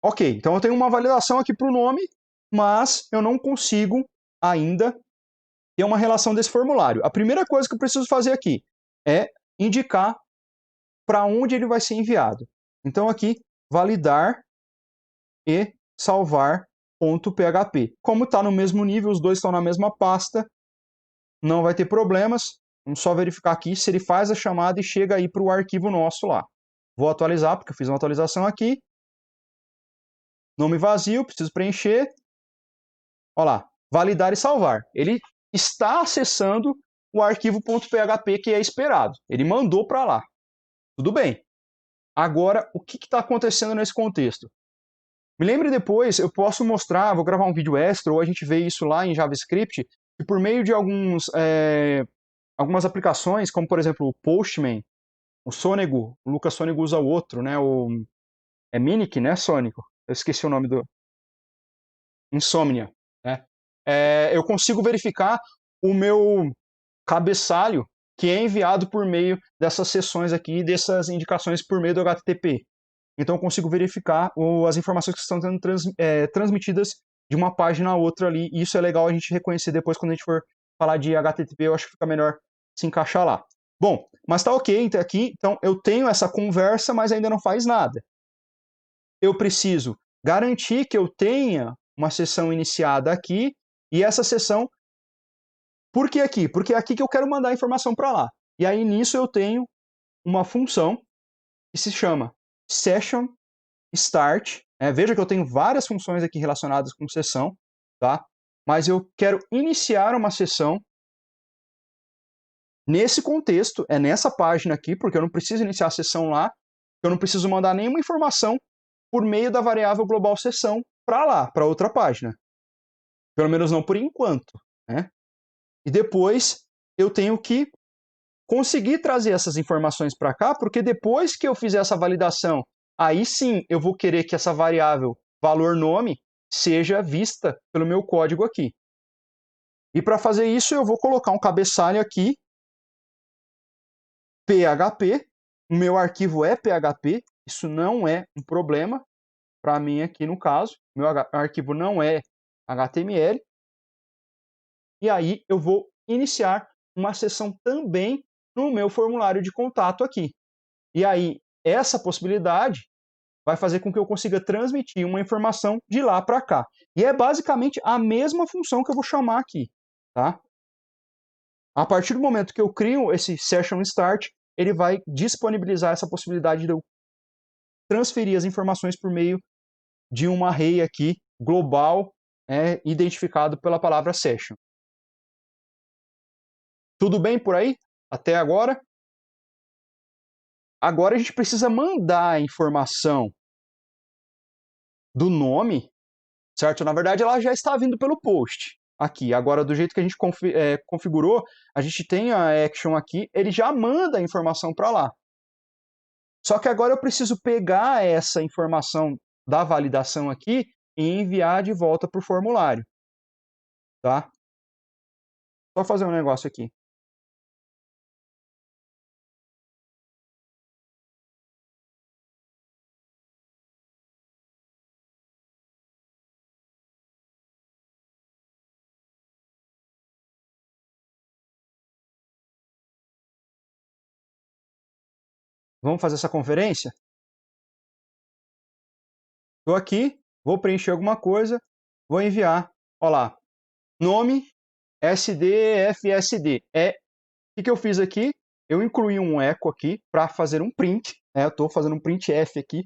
Ok, então eu tenho uma validação aqui para o nome, mas eu não consigo ainda ter uma relação desse formulário. A primeira coisa que eu preciso fazer aqui é indicar para onde ele vai ser enviado. Então aqui, validar e salvar .php. Como está no mesmo nível, os dois estão na mesma pasta, não vai ter problemas. Vamos só verificar aqui se ele faz a chamada e chega aí para o arquivo nosso lá. Vou atualizar, porque eu fiz uma atualização aqui. Nome vazio, preciso preencher. Olha lá, validar e salvar. Ele está acessando o arquivo .php que é esperado. Ele mandou para lá. Tudo bem. Agora, o que está acontecendo nesse contexto? Me lembre depois, eu posso mostrar, vou gravar um vídeo extra, ou a gente vê isso lá em JavaScript, que por meio de algumas aplicações, como por exemplo o Postman, o Sonego, o Lucas Sonego usa o outro, né? É Minic, né, Sônico? Eu esqueci o nome do... Insomnia, né? Eu consigo verificar o meu cabeçalho que é enviado por meio dessas sessões aqui, dessas indicações por meio do HTTP. Então eu consigo verificar as informações que estão sendo transmitidas de uma página a outra ali, e isso é legal a gente reconhecer depois quando a gente for falar de HTTP, eu acho que fica melhor se encaixar lá. Bom, mas tá ok aqui, então eu tenho essa conversa, mas ainda não faz nada. Eu preciso garantir que eu tenha uma sessão iniciada aqui, e essa sessão, por que aqui? Porque é aqui que eu quero mandar a informação para lá. E aí nisso eu tenho uma função que se chama session start. Veja que eu tenho várias funções aqui relacionadas com sessão, tá? Mas eu quero iniciar uma sessão nesse contexto, nessa página aqui, porque eu não preciso iniciar a sessão lá, eu não preciso mandar nenhuma informação por meio da variável global sessão para lá, para outra página. Pelo menos não por enquanto, né? E depois eu tenho que conseguir trazer essas informações para cá, porque depois que eu fizer essa validação, aí sim eu vou querer que essa variável valor nome seja vista pelo meu código aqui. E para fazer isso eu vou colocar um cabeçalho aqui, PHP, o meu arquivo é PHP, isso não é um problema para mim aqui no caso, meu arquivo não é HTML, e aí eu vou iniciar uma sessão também no meu formulário de contato aqui. E aí, essa possibilidade vai fazer com que eu consiga transmitir uma informação de lá para cá. E é basicamente a mesma função que eu vou chamar aqui, tá? A partir do momento que eu crio esse session start, ele vai disponibilizar essa possibilidade de eu transferir as informações por meio de um array aqui global, identificado pela palavra session. Tudo bem por aí? Até agora? Agora a gente precisa mandar a informação do nome, certo? Na verdade, ela já está vindo pelo post aqui. Agora, do jeito que a gente configurou, a gente tem a action aqui, ele já manda a informação para lá. Só que agora eu preciso pegar essa informação da validação aqui e enviar de volta para o formulário, tá? Só fazer um negócio aqui. Vamos fazer essa conferência? Estou aqui, vou preencher alguma coisa, vou enviar. Olha lá, nome SDFSD. O que eu fiz aqui? Eu incluí um echo aqui para fazer um print. Eu estou fazendo um printf aqui,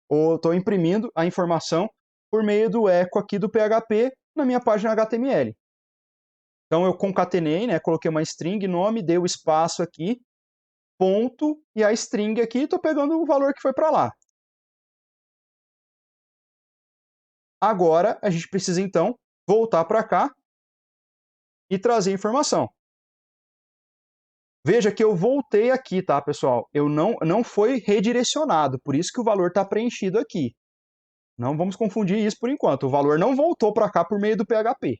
ou estou imprimindo a informação por meio do echo aqui do PHP na minha página HTML. Então eu concatenei, coloquei uma string, nome, dei o espaço aqui, ponto, e a string aqui, estou pegando o valor que foi para lá. Agora a gente precisa então voltar para cá e trazer informação. Veja que eu voltei aqui, tá, pessoal? Eu não foi redirecionado, por isso que o valor está preenchido aqui. Não vamos confundir isso por enquanto. O valor não voltou para cá por meio do PHP.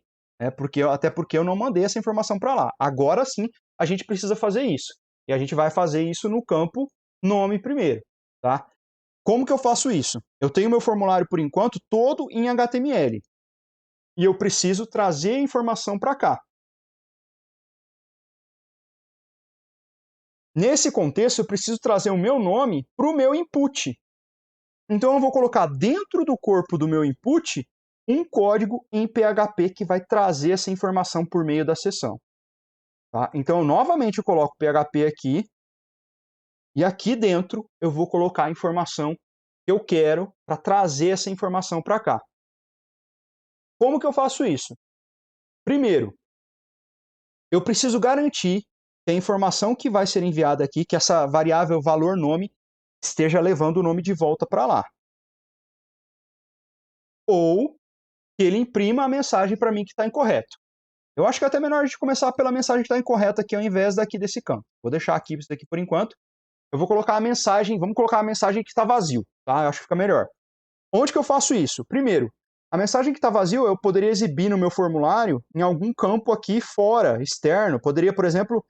Até porque eu não mandei essa informação para lá. Agora sim, a gente precisa fazer isso. E a gente vai fazer isso no campo nome primeiro, tá? Como que eu faço isso? Eu tenho meu formulário, por enquanto, todo em HTML. E eu preciso trazer a informação para cá. Nesse contexto, eu preciso trazer o meu nome para o meu input. Então, eu vou colocar dentro do corpo do meu input um código em PHP que vai trazer essa informação por meio da sessão. Tá? Então, novamente, eu coloco PHP aqui. E aqui dentro, eu vou colocar a informação que eu quero para trazer essa informação para cá. Como que eu faço isso? Primeiro, eu preciso garantir que a informação que vai ser enviada aqui, que essa variável valor nome, esteja levando o nome de volta para lá. ou que ele imprima a mensagem para mim que está incorreto. Eu acho que é até melhor a gente começar pela mensagem que está incorreta aqui, ao invés daqui desse campo. Vou deixar aqui isso daqui por enquanto. Eu vou colocar a mensagem, vamos colocar a mensagem que está vazio, tá? Eu acho que fica melhor. Onde que eu faço isso? Primeiro, a mensagem que está vazio eu poderia exibir no meu formulário em algum campo aqui fora, externo. Poderia, por exemplo,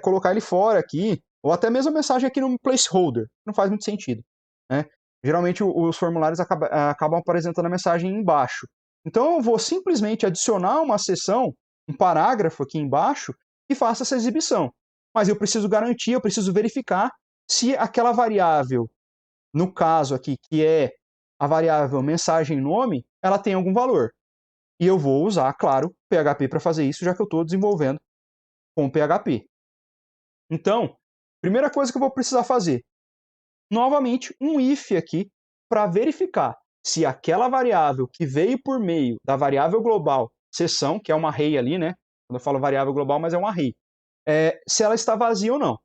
colocar ele fora aqui, ou até mesmo a mensagem aqui no placeholder. Não faz muito sentido, né? Geralmente os formulários acabam apresentando a mensagem embaixo. Então eu vou simplesmente adicionar uma seção, um parágrafo aqui embaixo, que faça essa exibição. Mas eu preciso garantir, eu preciso verificar se aquela variável, no caso aqui, que é a variável mensagem nome, ela tem algum valor. E eu vou usar, claro, PHP para fazer isso, já que eu estou desenvolvendo com PHP. Então, primeira coisa que eu vou precisar fazer, novamente, um if aqui para verificar se aquela variável que veio por meio da variável global seção, que é uma array ali, né? Quando eu falo variável global, mas é um array, se ela está vazia ou não.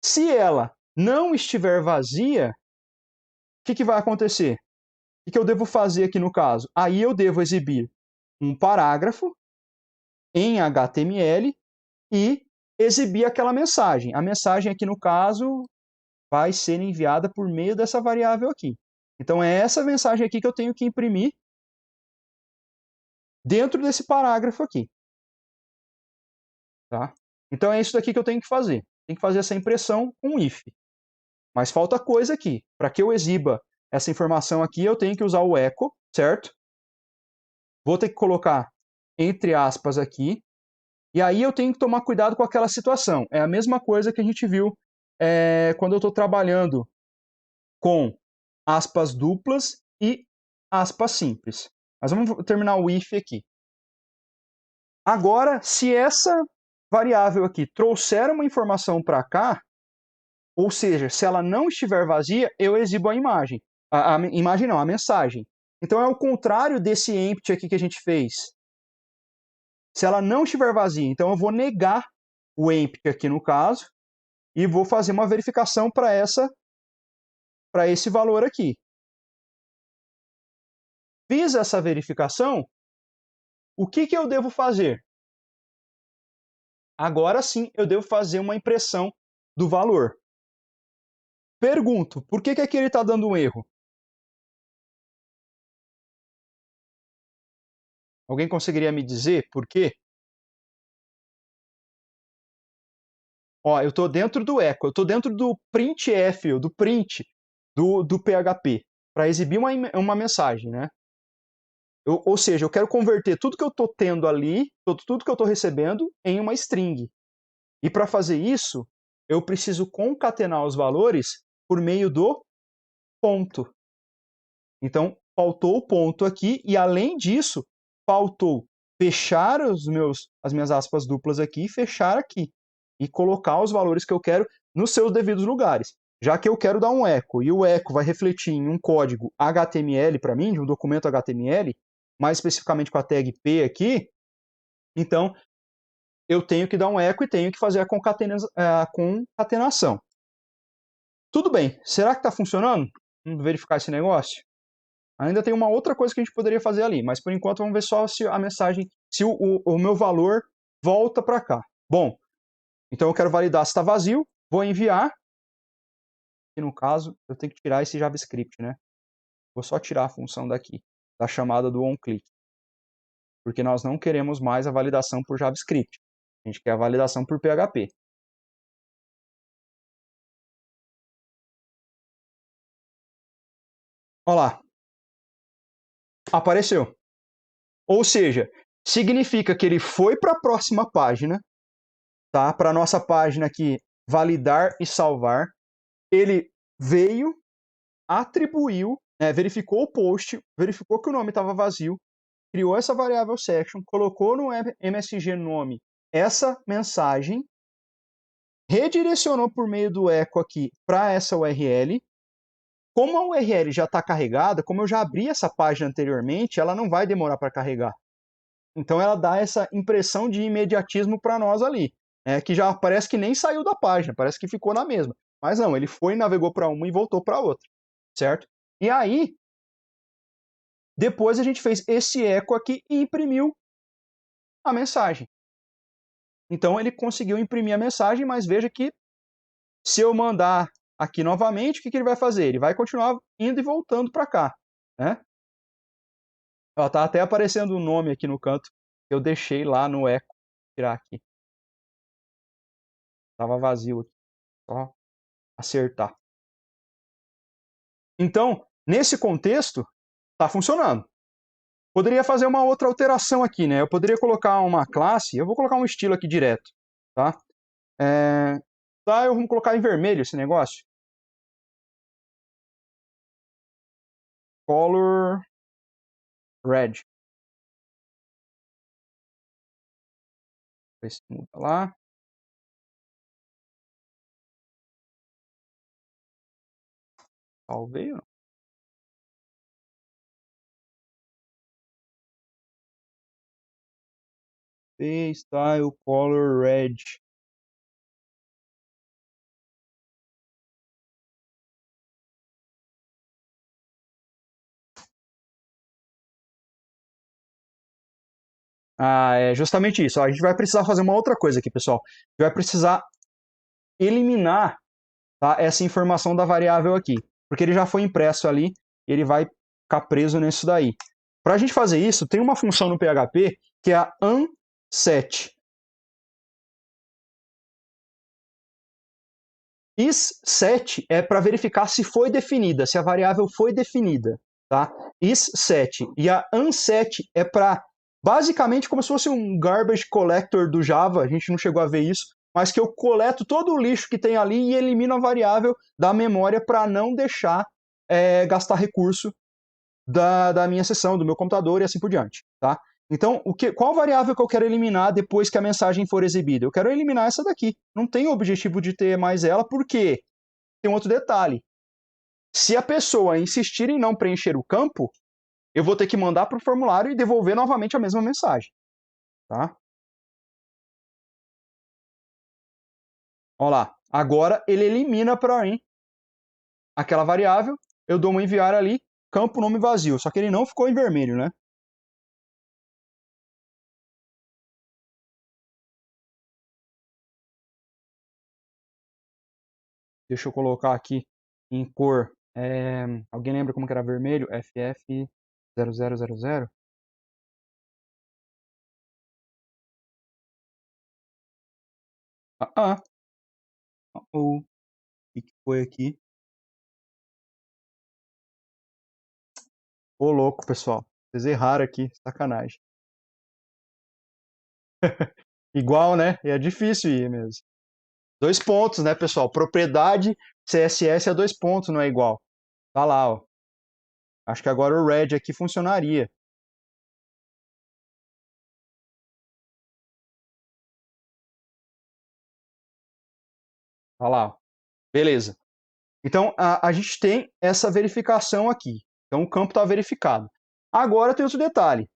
Se ela não estiver vazia, o que vai acontecer? O que eu devo fazer aqui no caso? Aí eu devo exibir um parágrafo em HTML e exibir aquela mensagem. A mensagem aqui no caso vai ser enviada por meio dessa variável aqui. Então é essa mensagem aqui que eu tenho que imprimir dentro desse parágrafo aqui. Tá? Então é isso daqui que eu tenho que fazer. Tem que fazer essa impressão com if. Mas falta coisa aqui. Para que eu exiba essa informação aqui, eu tenho que usar o echo, certo? Vou ter que colocar entre aspas aqui. E aí eu tenho que tomar cuidado com aquela situação. É a mesma coisa que a gente viu quando eu estou trabalhando com aspas duplas e aspas simples. Mas vamos terminar o if aqui. Agora, se essa variável aqui trouxer uma informação para cá, ou seja, se ela não estiver vazia, eu exibo a imagem. A imagem não, a mensagem. Então é o contrário desse empty aqui que a gente fez. Se ela não estiver vazia, então eu vou negar o empty aqui no caso e vou fazer uma verificação para esse valor aqui. Fiz essa verificação, o que eu devo fazer? Agora sim eu devo fazer uma impressão do valor. Pergunto, por que aqui ele está dando um erro? Alguém conseguiria me dizer por quê? Ó, eu estou dentro do echo, eu estou dentro do printf, do print do PHP, para exibir uma mensagem, né? Ou seja, eu quero converter tudo que eu estou tendo ali, tudo que eu estou recebendo, em uma string. E para fazer isso, eu preciso concatenar os valores por meio do ponto. Então, faltou o ponto aqui, e além disso, faltou fechar as minhas aspas duplas aqui e fechar aqui. E colocar os valores que eu quero nos seus devidos lugares. Já que eu quero dar um echo, e o echo vai refletir em um código HTML para mim, de um documento HTML, mais especificamente com a tag P aqui, então eu tenho que dar um echo e tenho que fazer a concatenação. Tudo bem, será que está funcionando? Vamos verificar esse negócio? Ainda tem uma outra coisa que a gente poderia fazer ali, mas por enquanto vamos ver só se a mensagem, se o meu valor volta para cá. Bom, então eu quero validar se está vazio, vou enviar, e no caso eu tenho que tirar esse JavaScript, né? Vou só tirar a função daqui, da chamada do onClick, porque nós não queremos mais a validação por JavaScript, a gente quer a validação por PHP. Olha lá, apareceu. Ou seja, significa que ele foi para a próxima página, tá? Para a nossa página aqui, validar e salvar. Ele veio, atribuiu, verificou o post, verificou que o nome estava vazio, criou essa variável section, colocou no MSG nome essa mensagem, redirecionou por meio do echo aqui para essa URL. Como a URL já está carregada, como eu já abri essa página anteriormente, ela não vai demorar para carregar. Então ela dá essa impressão de imediatismo para nós ali, que já parece que nem saiu da página, parece que ficou na mesma. Mas não, ele foi, navegou para uma e voltou para outra, certo? E aí, Depois a gente fez esse eco aqui e imprimiu a mensagem. Então ele conseguiu imprimir a mensagem, mas veja que se eu mandar aqui novamente, o que ele vai fazer? Ele vai continuar indo e voltando para cá, né? Ó, tá até aparecendo o nome aqui no canto que eu deixei lá no eco. Vou tirar aqui. Tava vazio aqui. Só acertar. Então, nesse contexto, está funcionando. Poderia fazer uma outra alteração aqui, né? Eu poderia colocar uma classe, eu vou colocar um estilo aqui direto, tá? Eu vou colocar em vermelho esse negócio. Color red. Ver se muda lá. Salvei ou não? Style color red. É justamente isso. A gente vai precisar fazer uma outra coisa aqui, pessoal. A gente vai precisar eliminar, tá, essa informação da variável aqui. Porque ele já foi impresso ali, ele vai ficar preso nisso daí. Para a gente fazer isso, tem uma função no PHP que é a unset. Isset é para verificar se foi definida, se a variável foi definida, tá? Isset. E a unset é para basicamente como se fosse um garbage collector do Java, a gente não chegou a ver isso, mas que eu coleto todo o lixo que tem ali e elimino a variável da memória para não deixar gastar recurso da minha sessão, do meu computador e assim por diante, tá? Então, qual variável que eu quero eliminar depois que a mensagem for exibida? Eu quero eliminar essa daqui. Não tem o objetivo de ter mais ela, porque tem um outro detalhe. Se a pessoa insistir em não preencher o campo, eu vou ter que mandar para o formulário e devolver novamente a mesma mensagem, tá? Olha lá. Agora ele elimina para mim aquela variável, eu dou um enviar ali, campo nome vazio. Só que ele não ficou em vermelho, né? Deixa eu colocar aqui em cor. Alguém lembra como que era vermelho? FF0000? Ah, o que foi aqui? Ô, louco, pessoal. Vocês erraram aqui, sacanagem. Igual, né? E é difícil ir mesmo. 2 pontos, né, pessoal? Propriedade CSS é 2 pontos, não é igual. Tá lá, ó. Acho que agora o red aqui funcionaria. Tá lá, ó. Beleza. Então, a gente tem essa verificação aqui. Então, o campo está verificado. Agora tem outro detalhe.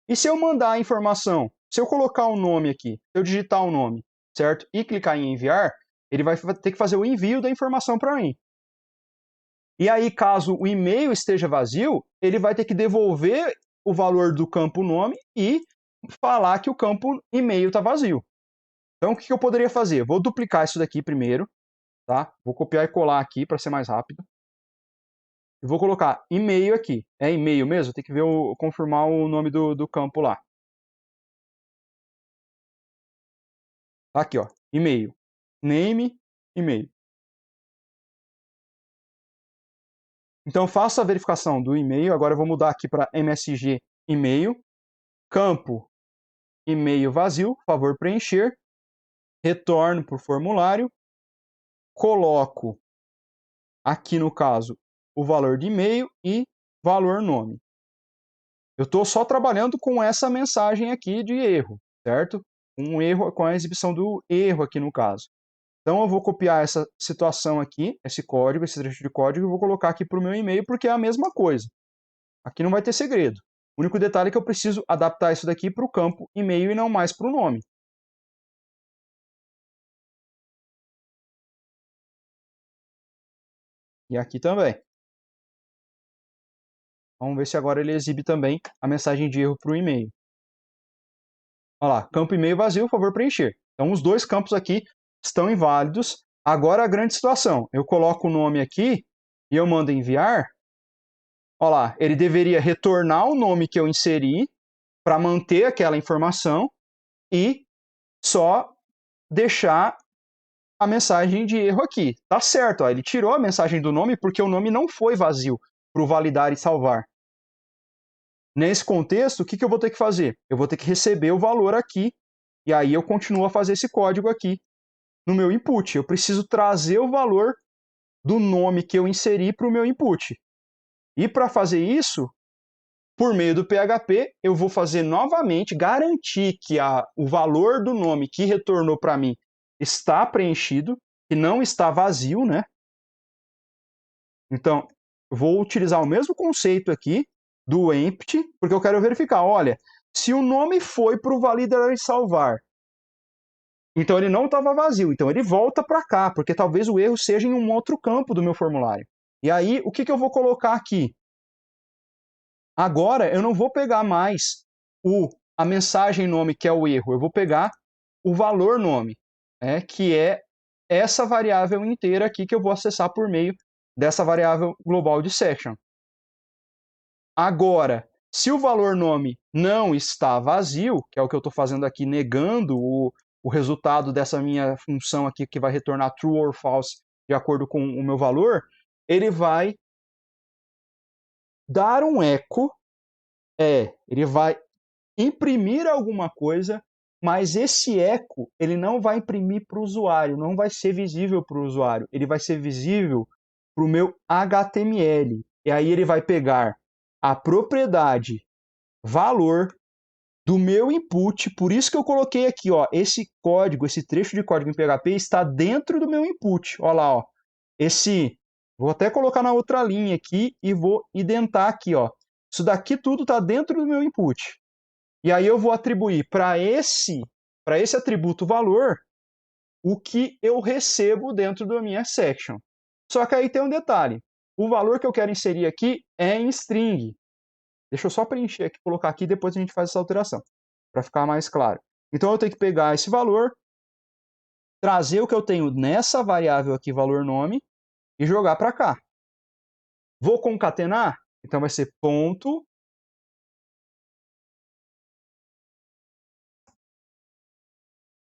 E se eu mandar a informação, se eu colocar o nome aqui, se eu digitar o nome, certo? E clicar em enviar, ele vai ter que fazer o envio da informação para mim. E aí, caso o e-mail esteja vazio, ele vai ter que devolver o valor do campo nome e falar que o campo e-mail está vazio. Então, o que eu poderia fazer? Vou duplicar isso daqui primeiro, tá? Vou copiar e colar aqui para ser mais rápido. E vou colocar e-mail aqui. É e-mail mesmo? Tem que ver confirmar o nome do campo lá. Aqui, ó, e-mail. Name, e-mail. Então, faço a verificação do e-mail. Agora eu vou mudar aqui para MSG e-mail. Campo e-mail vazio, favor preencher. Retorno para o formulário. Coloco aqui no caso o valor de e-mail e valor nome. Eu estou só trabalhando com essa mensagem aqui de erro, certo? Um erro com a exibição do erro aqui no caso. Então eu vou copiar essa situação aqui, esse código, esse trecho de código, e vou colocar aqui para o meu e-mail, porque é a mesma coisa. Aqui não vai ter segredo. O único detalhe é que eu preciso adaptar isso daqui para o campo e-mail e não mais para o nome. E aqui também. Vamos ver se agora ele exibe também a mensagem de erro para o e-mail. Olha lá, campo e-mail vazio, por favor, preencher. Então, os dois campos aqui estão inválidos. Agora, a grande situação. Eu coloco o nome aqui e eu mando enviar. Olha lá, ele deveria retornar o nome que eu inseri para manter aquela informação e só deixar a mensagem de erro aqui. Tá certo, ó, ele tirou a mensagem do nome porque o nome não foi vazio para o validar e salvar. Nesse contexto, o que eu vou ter que fazer? Eu vou ter que receber o valor aqui e aí eu continuo a fazer esse código aqui no meu input. Eu preciso trazer o valor do nome que eu inseri para o meu input. E para fazer isso, por meio do PHP, eu vou fazer novamente, garantir que o valor do nome que retornou para mim está preenchido, que não está vazio, né? Então, eu vou utilizar o mesmo conceito aqui do empty, porque eu quero verificar, olha, se o nome foi para o validar e salvar, então ele não estava vazio, então ele volta para cá, porque talvez o erro seja em um outro campo do meu formulário. E aí, o que eu vou colocar aqui? Agora, eu não vou pegar mais a mensagem nome, que é o erro, eu vou pegar o valor nome, que é essa variável inteira aqui que eu vou acessar por meio dessa variável global de section. Agora, se o valor nome não está vazio, que é o que eu estou fazendo aqui, negando o resultado dessa minha função aqui, que vai retornar true or false de acordo com o meu valor, ele vai dar um eco, ele vai imprimir alguma coisa, mas esse eco ele não vai imprimir para o usuário, não vai ser visível para o usuário, ele vai ser visível para o meu HTML. E aí ele vai pegar a propriedade valor do meu input, por isso que eu coloquei aqui, ó, esse código, esse trecho de código em PHP está dentro do meu input. Olha lá, ó, vou até colocar na outra linha aqui e vou identar aqui, ó. Isso daqui tudo está dentro do meu input. E aí eu vou atribuir para esse atributo valor o que eu recebo dentro da minha section. Só que aí tem um detalhe. O valor que eu quero inserir aqui é em string. Deixa eu só preencher aqui, colocar aqui, depois a gente faz essa alteração, para ficar mais claro. Então eu tenho que pegar esse valor, trazer o que eu tenho nessa variável aqui, valor nome, e jogar para cá. Vou concatenar? Então vai ser ponto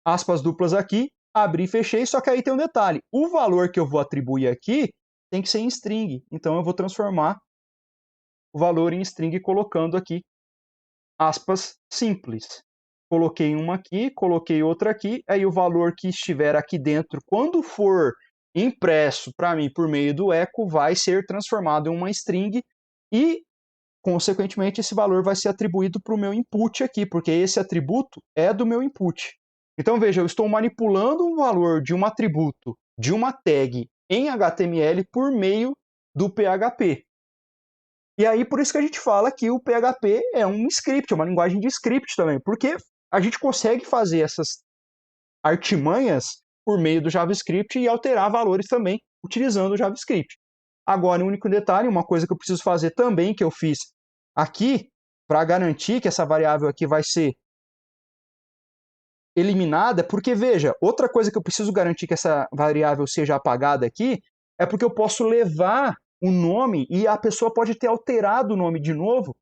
aspas duplas aqui, abri e fechei, só que aí tem um detalhe. O valor que eu vou atribuir aqui tem que ser em string. Então eu vou transformar o valor em string colocando aqui aspas simples. Coloquei uma aqui, coloquei outra aqui, aí o valor que estiver aqui dentro, quando for impresso para mim por meio do echo, vai ser transformado em uma string e, consequentemente, esse valor vai ser atribuído para o meu input aqui, porque esse atributo é do meu input. Então, veja, eu estou manipulando um valor de um atributo, de uma tag em HTML por meio do PHP. E aí, por isso que a gente fala que o PHP é um script, é uma linguagem de script também, porque a gente consegue fazer essas artimanhas por meio do JavaScript e alterar valores também utilizando o JavaScript. Agora, um único detalhe, uma coisa que eu preciso fazer também, que eu fiz aqui, para garantir que essa variável aqui vai ser eliminada, porque, veja, outra coisa que eu preciso garantir que essa variável seja apagada aqui, é porque eu posso levar o nome e a pessoa pode ter alterado o nome de novo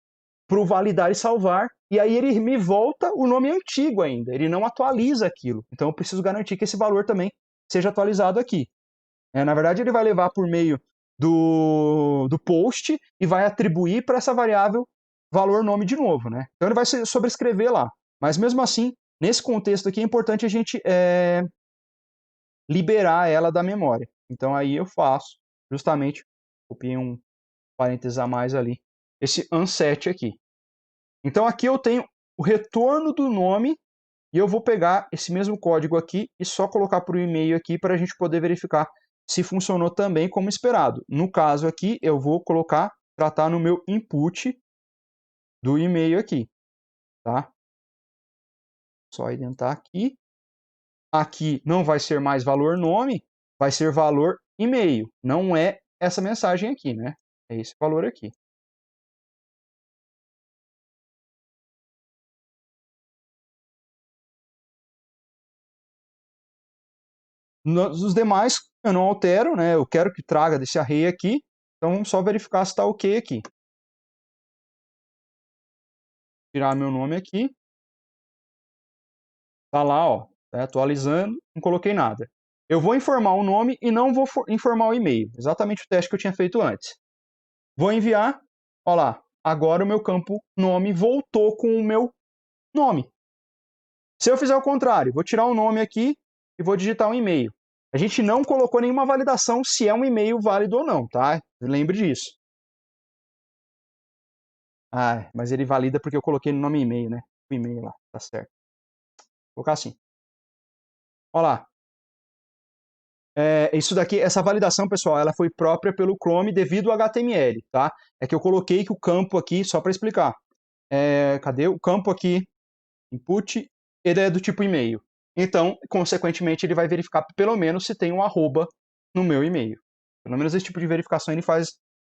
para o validar e salvar, e aí ele me volta o nome antigo ainda, ele não atualiza aquilo. Então eu preciso garantir que esse valor também seja atualizado aqui. Na verdade, ele vai levar por meio do post e vai atribuir para essa variável valor nome de novo, né? Então ele vai sobrescrever lá. Mas mesmo assim, nesse contexto aqui, é importante a gente liberar ela da memória. Então aí eu faço, justamente, copiei um parênteses a mais ali, esse unset aqui. Então aqui eu tenho o retorno do nome e eu vou pegar esse mesmo código aqui e só colocar para o e-mail aqui para a gente poder verificar se funcionou também como esperado. No caso aqui, eu vou tratar no meu input do e-mail aqui, tá? Só identar aqui. Aqui não vai ser mais valor nome, vai ser valor e-mail. Não é essa mensagem aqui, né? É esse valor aqui. Os demais eu não altero, né? Eu quero que traga desse array aqui, então vamos só verificar se está ok aqui. Tirar meu nome aqui. Tá lá, ó, tá atualizando, não coloquei nada. Eu vou informar o nome e não vou informar o e-mail. Exatamente o teste que eu tinha feito antes. Vou enviar, ó lá, agora o meu campo nome voltou com o meu nome. Se eu fizer o contrário, vou tirar o nome aqui e vou digitar um e-mail. A gente não colocou nenhuma validação se é um e-mail válido ou não, tá? Lembre disso. Ah, mas ele valida porque eu coloquei no nome e-mail, né? O e-mail lá, tá certo. Vou colocar assim. Ó lá. Isso daqui, essa validação, pessoal, ela foi própria pelo Chrome devido ao HTML, tá? É que eu coloquei que o campo aqui, só para explicar, cadê o campo aqui, input, ele é do tipo e-mail. Então, consequentemente, ele vai verificar pelo menos se tem um arroba no meu e-mail. Pelo menos esse tipo de verificação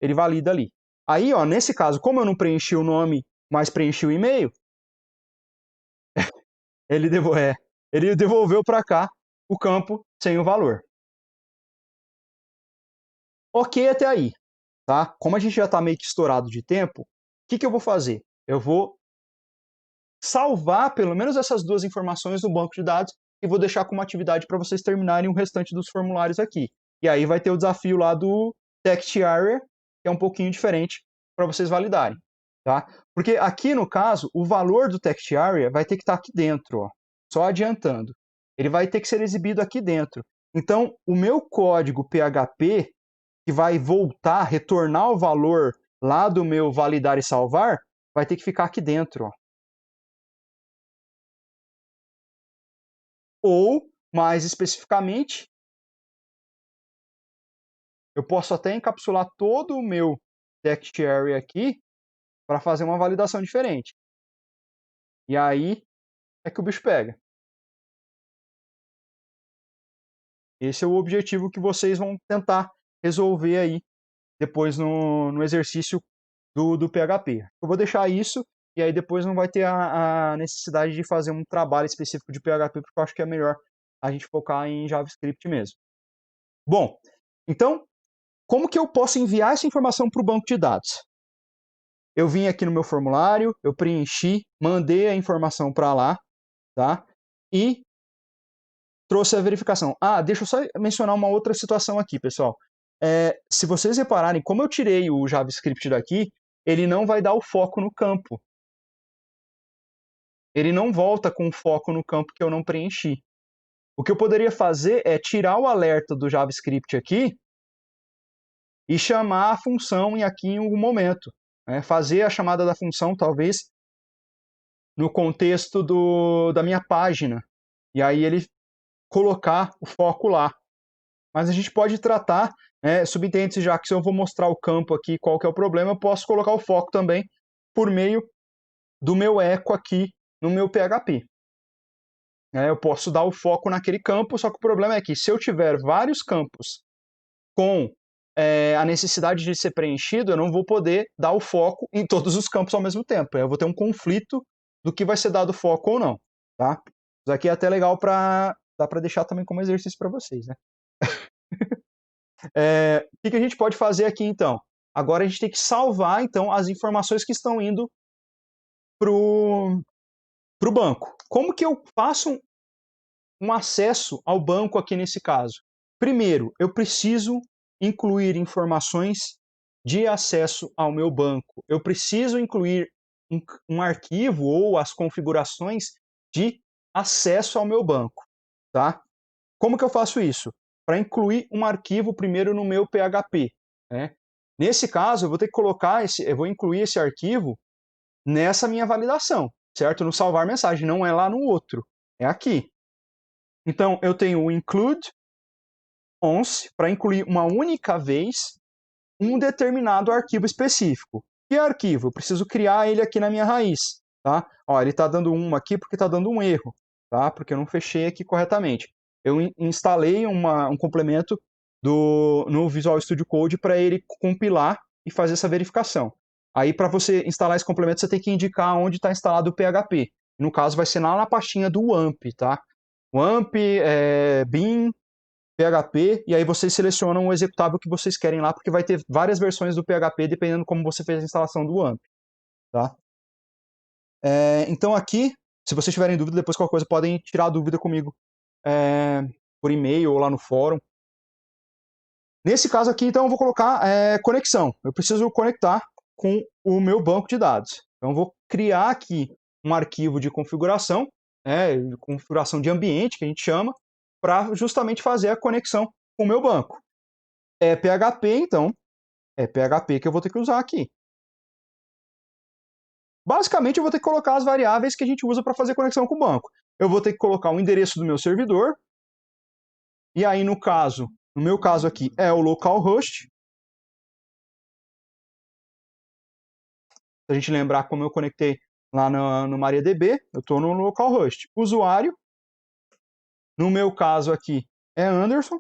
ele valida ali. Aí, ó, nesse caso, como eu não preenchi o nome, mas preenchi o e-mail, ele devolveu para cá o campo sem o valor. Ok até aí, tá? Como a gente já está meio que estourado de tempo, o que eu vou fazer? Eu vou salvar pelo menos essas duas informações no banco de dados e vou deixar como atividade para vocês terminarem o restante dos formulários aqui. E aí vai ter o desafio lá do text area, que é um pouquinho diferente para vocês validarem, tá? Porque aqui no caso, o valor do text area vai ter que estar aqui dentro, ó. Só adiantando. Ele vai ter que ser exibido aqui dentro. Então, o meu código PHP que vai voltar, retornar o valor lá do meu validar e salvar, vai ter que ficar aqui dentro, ó. Ou, mais especificamente, eu posso até encapsular todo o meu text area aqui para fazer uma validação diferente. E aí é que o bicho pega. Esse é o objetivo que vocês vão tentar resolver aí depois no exercício do PHP. Eu vou deixar isso e aí depois não vai ter a necessidade de fazer um trabalho específico de PHP, porque eu acho que é melhor a gente focar em JavaScript mesmo. Bom, então, como que eu posso enviar essa informação para o banco de dados? Eu vim aqui no meu formulário, eu preenchi, mandei a informação para lá, tá? E trouxe a verificação. Ah, deixa eu só mencionar uma outra situação aqui, pessoal. Se vocês repararem, como eu tirei o JavaScript daqui, ele não vai dar o foco no campo. Ele não volta com o foco no campo que eu não preenchi. O que eu poderia fazer é tirar o alerta do JavaScript aqui e chamar a função aqui em algum momento. Né? Fazer a chamada da função, talvez, no contexto da minha página. E aí ele colocar o foco lá. Mas a gente pode tratar, subentende-se já que se eu vou mostrar o campo aqui, qual que é o problema, eu posso colocar o foco também por meio do meu eco aqui no meu PHP. Eu posso dar o foco naquele campo, só que o problema é que se eu tiver vários campos com a necessidade de ser preenchido, eu não vou poder dar o foco em todos os campos ao mesmo tempo. Eu vou ter um conflito do que vai ser dado foco ou não. Tá? Isso aqui é até legal para deixar também como exercício para vocês. Né? O que a gente pode fazer aqui então? Agora a gente tem que salvar então as informações que estão indo para o banco. Como que eu faço um acesso ao banco aqui nesse caso? Primeiro, eu preciso incluir informações de acesso ao meu banco. Eu preciso incluir um arquivo ou as configurações de acesso ao meu banco. Tá? Como que eu faço isso? Para incluir um arquivo primeiro no meu PHP. Né? Nesse caso, eu vou ter que eu vou incluir esse arquivo nessa minha validação, certo? No salvar mensagem, não é lá no outro, é aqui. Então, eu tenho o include once para incluir uma única vez um determinado arquivo específico. Que arquivo? Eu preciso criar ele aqui na minha raiz. Tá? Ó, ele está dando 1 aqui porque está dando um erro, tá? Porque eu não fechei aqui corretamente. Eu instalei um complemento no Visual Studio Code para ele compilar e fazer essa verificação. Aí, para você instalar esse complemento, você tem que indicar onde está instalado o PHP. No caso, vai ser lá na pastinha do WAMP, tá? WAMP, bin, PHP, e aí vocês selecionam o executável que vocês querem lá, porque vai ter várias versões do PHP, dependendo como você fez a instalação do AMP. Tá? Então aqui, se vocês tiverem dúvida, depois qualquer coisa, podem tirar a dúvida comigo por e-mail ou lá no fórum. Nesse caso aqui, então, eu vou colocar conexão. Eu preciso conectar com o meu banco de dados. Então, eu vou criar aqui um arquivo de configuração, configuração de ambiente, que a gente chama, para justamente fazer a conexão com o meu banco. É PHP, então, é PHP que eu vou ter que usar aqui. Basicamente, eu vou ter que colocar as variáveis que a gente usa para fazer conexão com o banco. Eu vou ter que colocar o endereço do meu servidor, e aí, no meu caso aqui, é o localhost. Se a gente lembrar como eu conectei lá no MariaDB, eu estou no localhost. Usuário, no meu caso aqui, é Anderson.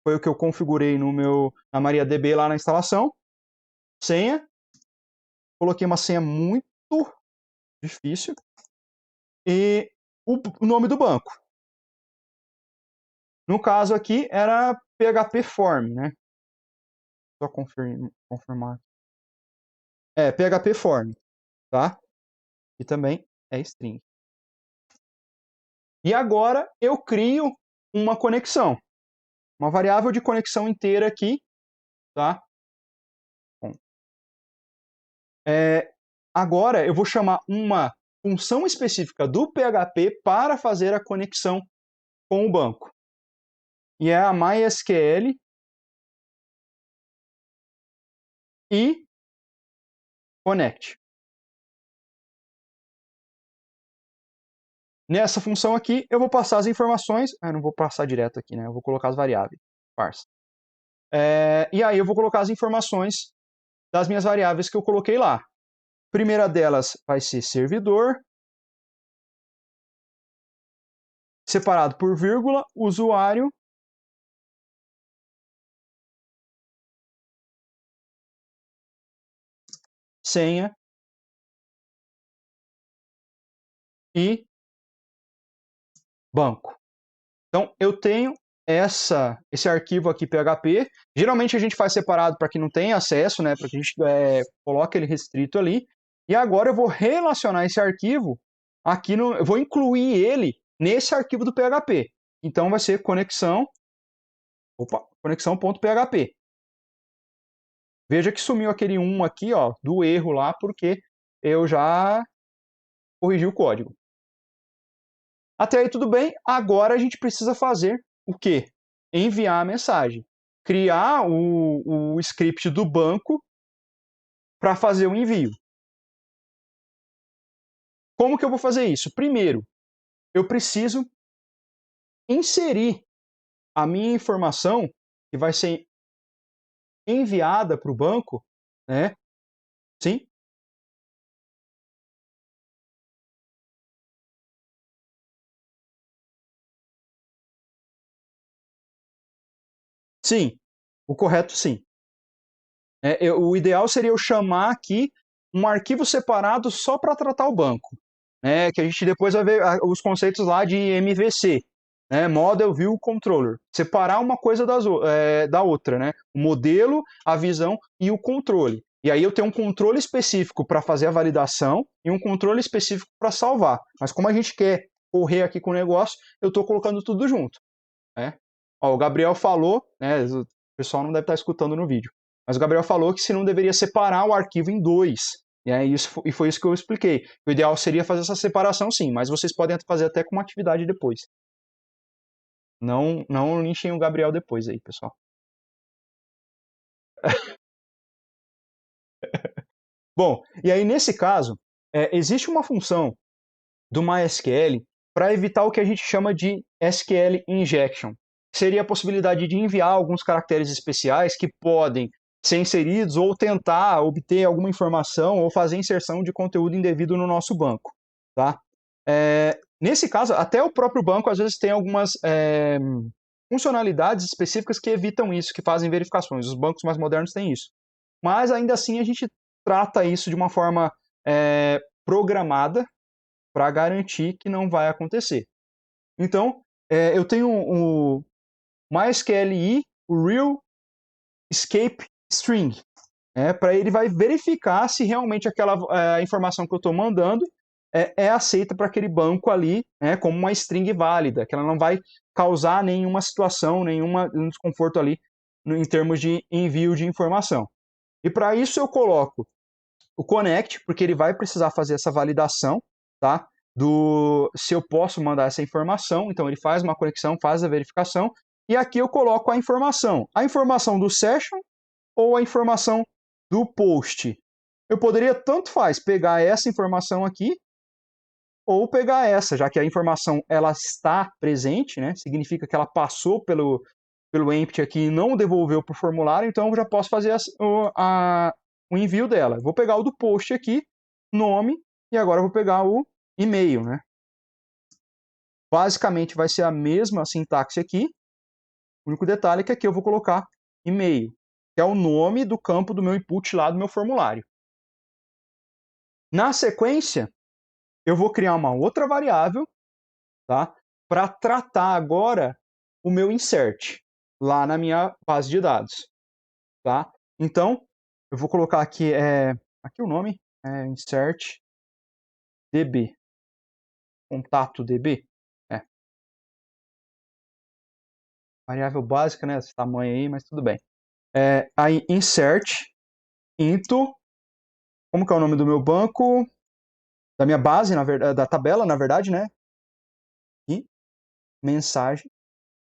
Foi o que eu configurei na MariaDB lá na instalação. Senha. Coloquei uma senha muito difícil. E o nome do banco. No caso aqui, era PHP Form, né? Só confirmar. PHP Form, tá? E também é string. E agora eu crio uma conexão. Uma variável de conexão inteira aqui, tá? Bom, agora eu vou chamar uma função específica do PHP para fazer a conexão com o banco. E é a MySQL e connect. Nessa função aqui, eu vou passar as informações. Eu não vou passar direto aqui, né? Eu vou colocar as variáveis. Parse. E aí eu vou colocar as informações das minhas variáveis que eu coloquei lá. A primeira delas vai ser servidor, separado por vírgula, usuário, senha e banco. Então, eu tenho esse arquivo aqui PHP. Geralmente a gente faz separado para que não tenha acesso, né? Para que a gente coloque ele restrito ali. E agora eu vou relacionar esse arquivo aqui eu vou incluir ele nesse arquivo do PHP. Então vai ser conexão.php. Veja que sumiu aquele 1 aqui, ó, do erro lá, porque eu já corrigi o código. Até aí tudo bem, agora a gente precisa fazer o quê? Enviar a mensagem. Criar o script do banco para fazer o envio. Como que eu vou fazer isso? Primeiro, eu preciso inserir a minha informação que vai ser enviada para o banco, né? Sim? Sim, o correto sim. O ideal seria eu chamar aqui um arquivo separado só para tratar o banco, né? Que a gente depois vai ver os conceitos lá de MVC, né? Model View Controller. Separar uma coisa da outra, né? O modelo, a visão e o controle. E aí eu tenho um controle específico para fazer a validação e um controle específico para salvar. Mas como a gente quer correr aqui com o negócio, eu estou colocando tudo junto, né? Ó, o Gabriel falou, né? O pessoal não deve estar escutando no vídeo. Mas o Gabriel falou que se não deveria separar o arquivo em dois. E foi isso que eu expliquei. O ideal seria fazer essa separação sim, mas vocês podem fazer até com uma atividade depois. Não linchem o Gabriel depois aí, pessoal. Bom, e aí nesse caso, existe uma função do MySQL para evitar o que a gente chama de SQL injection. Seria a possibilidade de enviar alguns caracteres especiais que podem ser inseridos ou tentar obter alguma informação ou fazer inserção de conteúdo indevido no nosso banco. Tá? Nesse caso, até o próprio banco às vezes tem algumas funcionalidades específicas que evitam isso, que fazem verificações. Os bancos mais modernos têm isso. Mas ainda assim a gente trata isso de uma forma programada para garantir que não vai acontecer. Então, eu tenho MySQLi real escape string. Para ele vai verificar se realmente aquela informação que eu estou mandando é aceita para aquele banco ali, como uma string válida, que ela não vai causar nenhuma situação, nenhum desconforto ali em termos de envio de informação. E para isso eu coloco o connect, porque ele vai precisar fazer essa validação, tá? Se eu posso mandar essa informação, então ele faz uma conexão, faz a verificação, e aqui eu coloco a informação do session ou a informação do post. Eu poderia, tanto faz, pegar essa informação aqui ou pegar essa, já que a informação ela está presente, né? Significa que ela passou pelo empty aqui e não devolveu para o formulário, então eu já posso fazer o envio dela. Vou pegar o do post aqui, nome, e agora eu vou pegar o e-mail, né? Basicamente vai ser a mesma sintaxe aqui, o único detalhe é que aqui eu vou colocar e-mail, que é o nome do campo do meu input lá do meu formulário. Na sequência, eu vou criar uma outra variável, tá? Para tratar agora o meu insert lá na minha base de dados, tá? Então, eu vou colocar aqui, aqui o nome, insert db, contato db, variável básica, né, esse tamanho aí, mas tudo bem. Aí, insert into, como que é o nome do meu banco, da minha base, na verdade, da tabela, na verdade, né, e mensagem,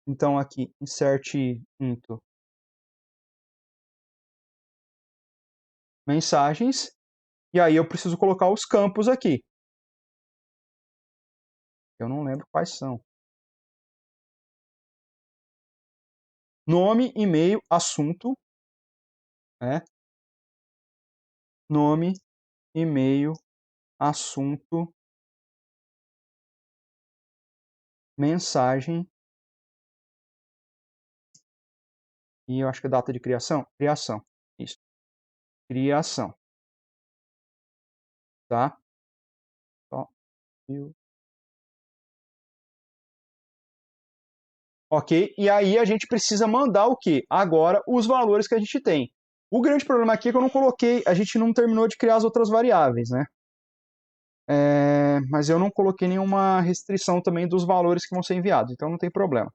então aqui, insert into mensagens, e aí eu preciso colocar os campos aqui. Eu não lembro quais são. Nome, e-mail, assunto, né? Nome, e-mail, assunto, mensagem, e eu acho que é data de criação. Criação, isso. Criação. Tá? Ok? E aí a gente precisa mandar o quê? Agora os valores que a gente tem. O grande problema aqui é que eu não coloquei, a gente não terminou de criar as outras variáveis, né? Mas eu não coloquei nenhuma restrição também dos valores que vão ser enviados, então não tem problema.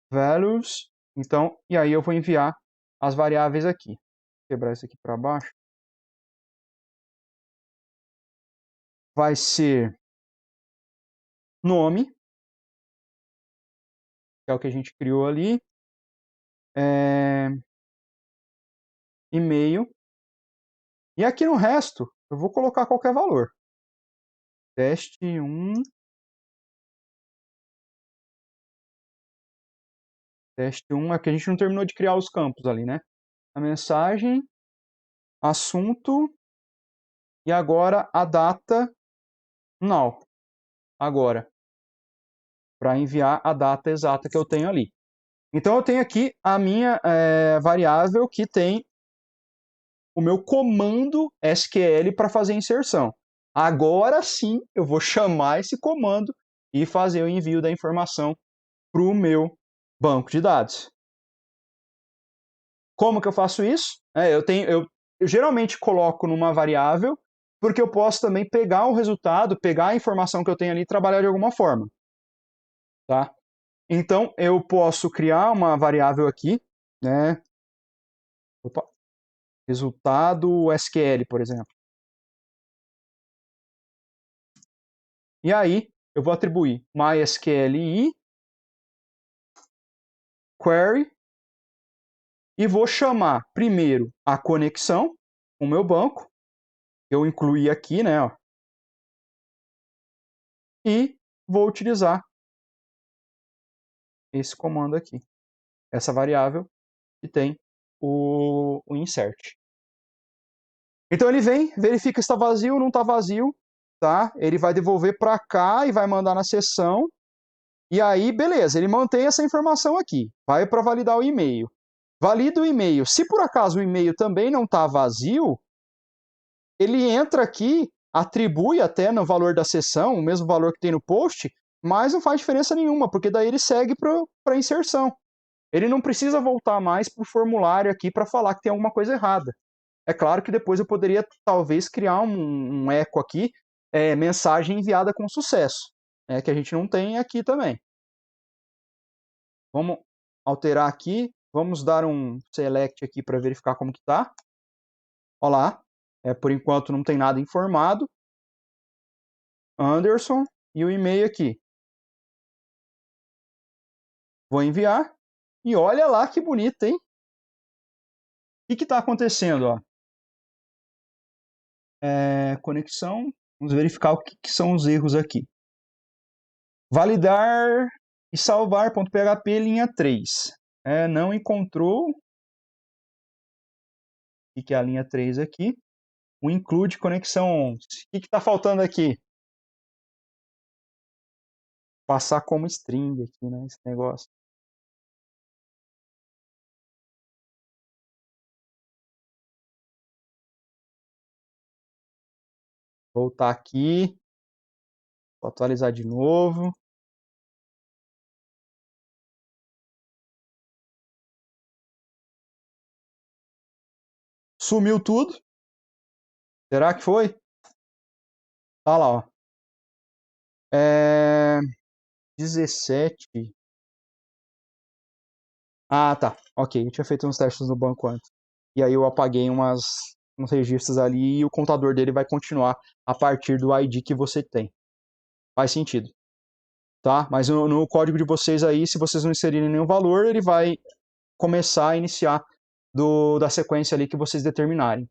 Values, então, e aí eu vou enviar as variáveis aqui. Vou quebrar isso aqui para baixo. Vai ser nome, que é o que a gente criou ali. E-mail. E aqui no resto, eu vou colocar qualquer valor. Teste 1. Teste 1, é que a gente não terminou de criar os campos ali, né? A mensagem, assunto, e agora a data null. Agora, para enviar a data exata que eu tenho ali. Então eu tenho aqui a minha variável que tem o meu comando SQL para fazer a inserção. Agora sim eu vou chamar esse comando e fazer o envio da informação para o meu banco de dados. Como que eu faço isso? Eu geralmente coloco numa variável, porque eu posso também pegar o resultado, pegar a informação que eu tenho ali e trabalhar de alguma forma. Tá? Então, eu posso criar uma variável aqui, né? Opa. Resultado SQL, por exemplo. E aí, eu vou atribuir MySQLi query e vou chamar primeiro a conexão com o meu banco. Eu incluí aqui, né? Ó, e vou utilizar esse comando aqui, essa variável que tem o insert. Então ele vem, verifica se está vazio ou não está vazio, tá? Ele vai devolver para cá e vai mandar na sessão. E aí, beleza, ele mantém essa informação aqui. Vai para validar o e-mail. Valida o e-mail. Se por acaso o e-mail também não está vazio, ele entra aqui, atribui até no valor da sessão, o mesmo valor que tem no post, mas não faz diferença nenhuma, porque daí ele segue para a inserção. ele não precisa voltar mais para o formulário aqui para falar que tem alguma coisa errada. É claro que depois eu poderia, talvez, criar um eco aqui, mensagem enviada com sucesso, que a gente não tem aqui também. Vamos alterar aqui, vamos dar um select aqui para verificar como que está. Olha lá, por enquanto não tem nada informado. Anderson e o e-mail aqui. Vou enviar e olha lá que bonito, hein? O que está acontecendo? Ó? Conexão, vamos verificar o que são os erros aqui. Validar e salvar.php linha 3. Não encontrou. O que é a linha 3 aqui? O include conexão 11. O que está faltando aqui? Passar como string aqui, né? Esse negócio. Voltar aqui. Vou atualizar de novo. Sumiu tudo. Será que foi? Olha lá, ó. 17. Ah, tá. Ok, eu tinha feito uns testes no banco antes. E aí eu apaguei uns registros ali e o contador dele vai continuar a partir do ID que você tem. Faz sentido. Tá? Mas no código de vocês aí, se vocês não inserirem nenhum valor, ele vai começar a iniciar da sequência ali que vocês determinarem.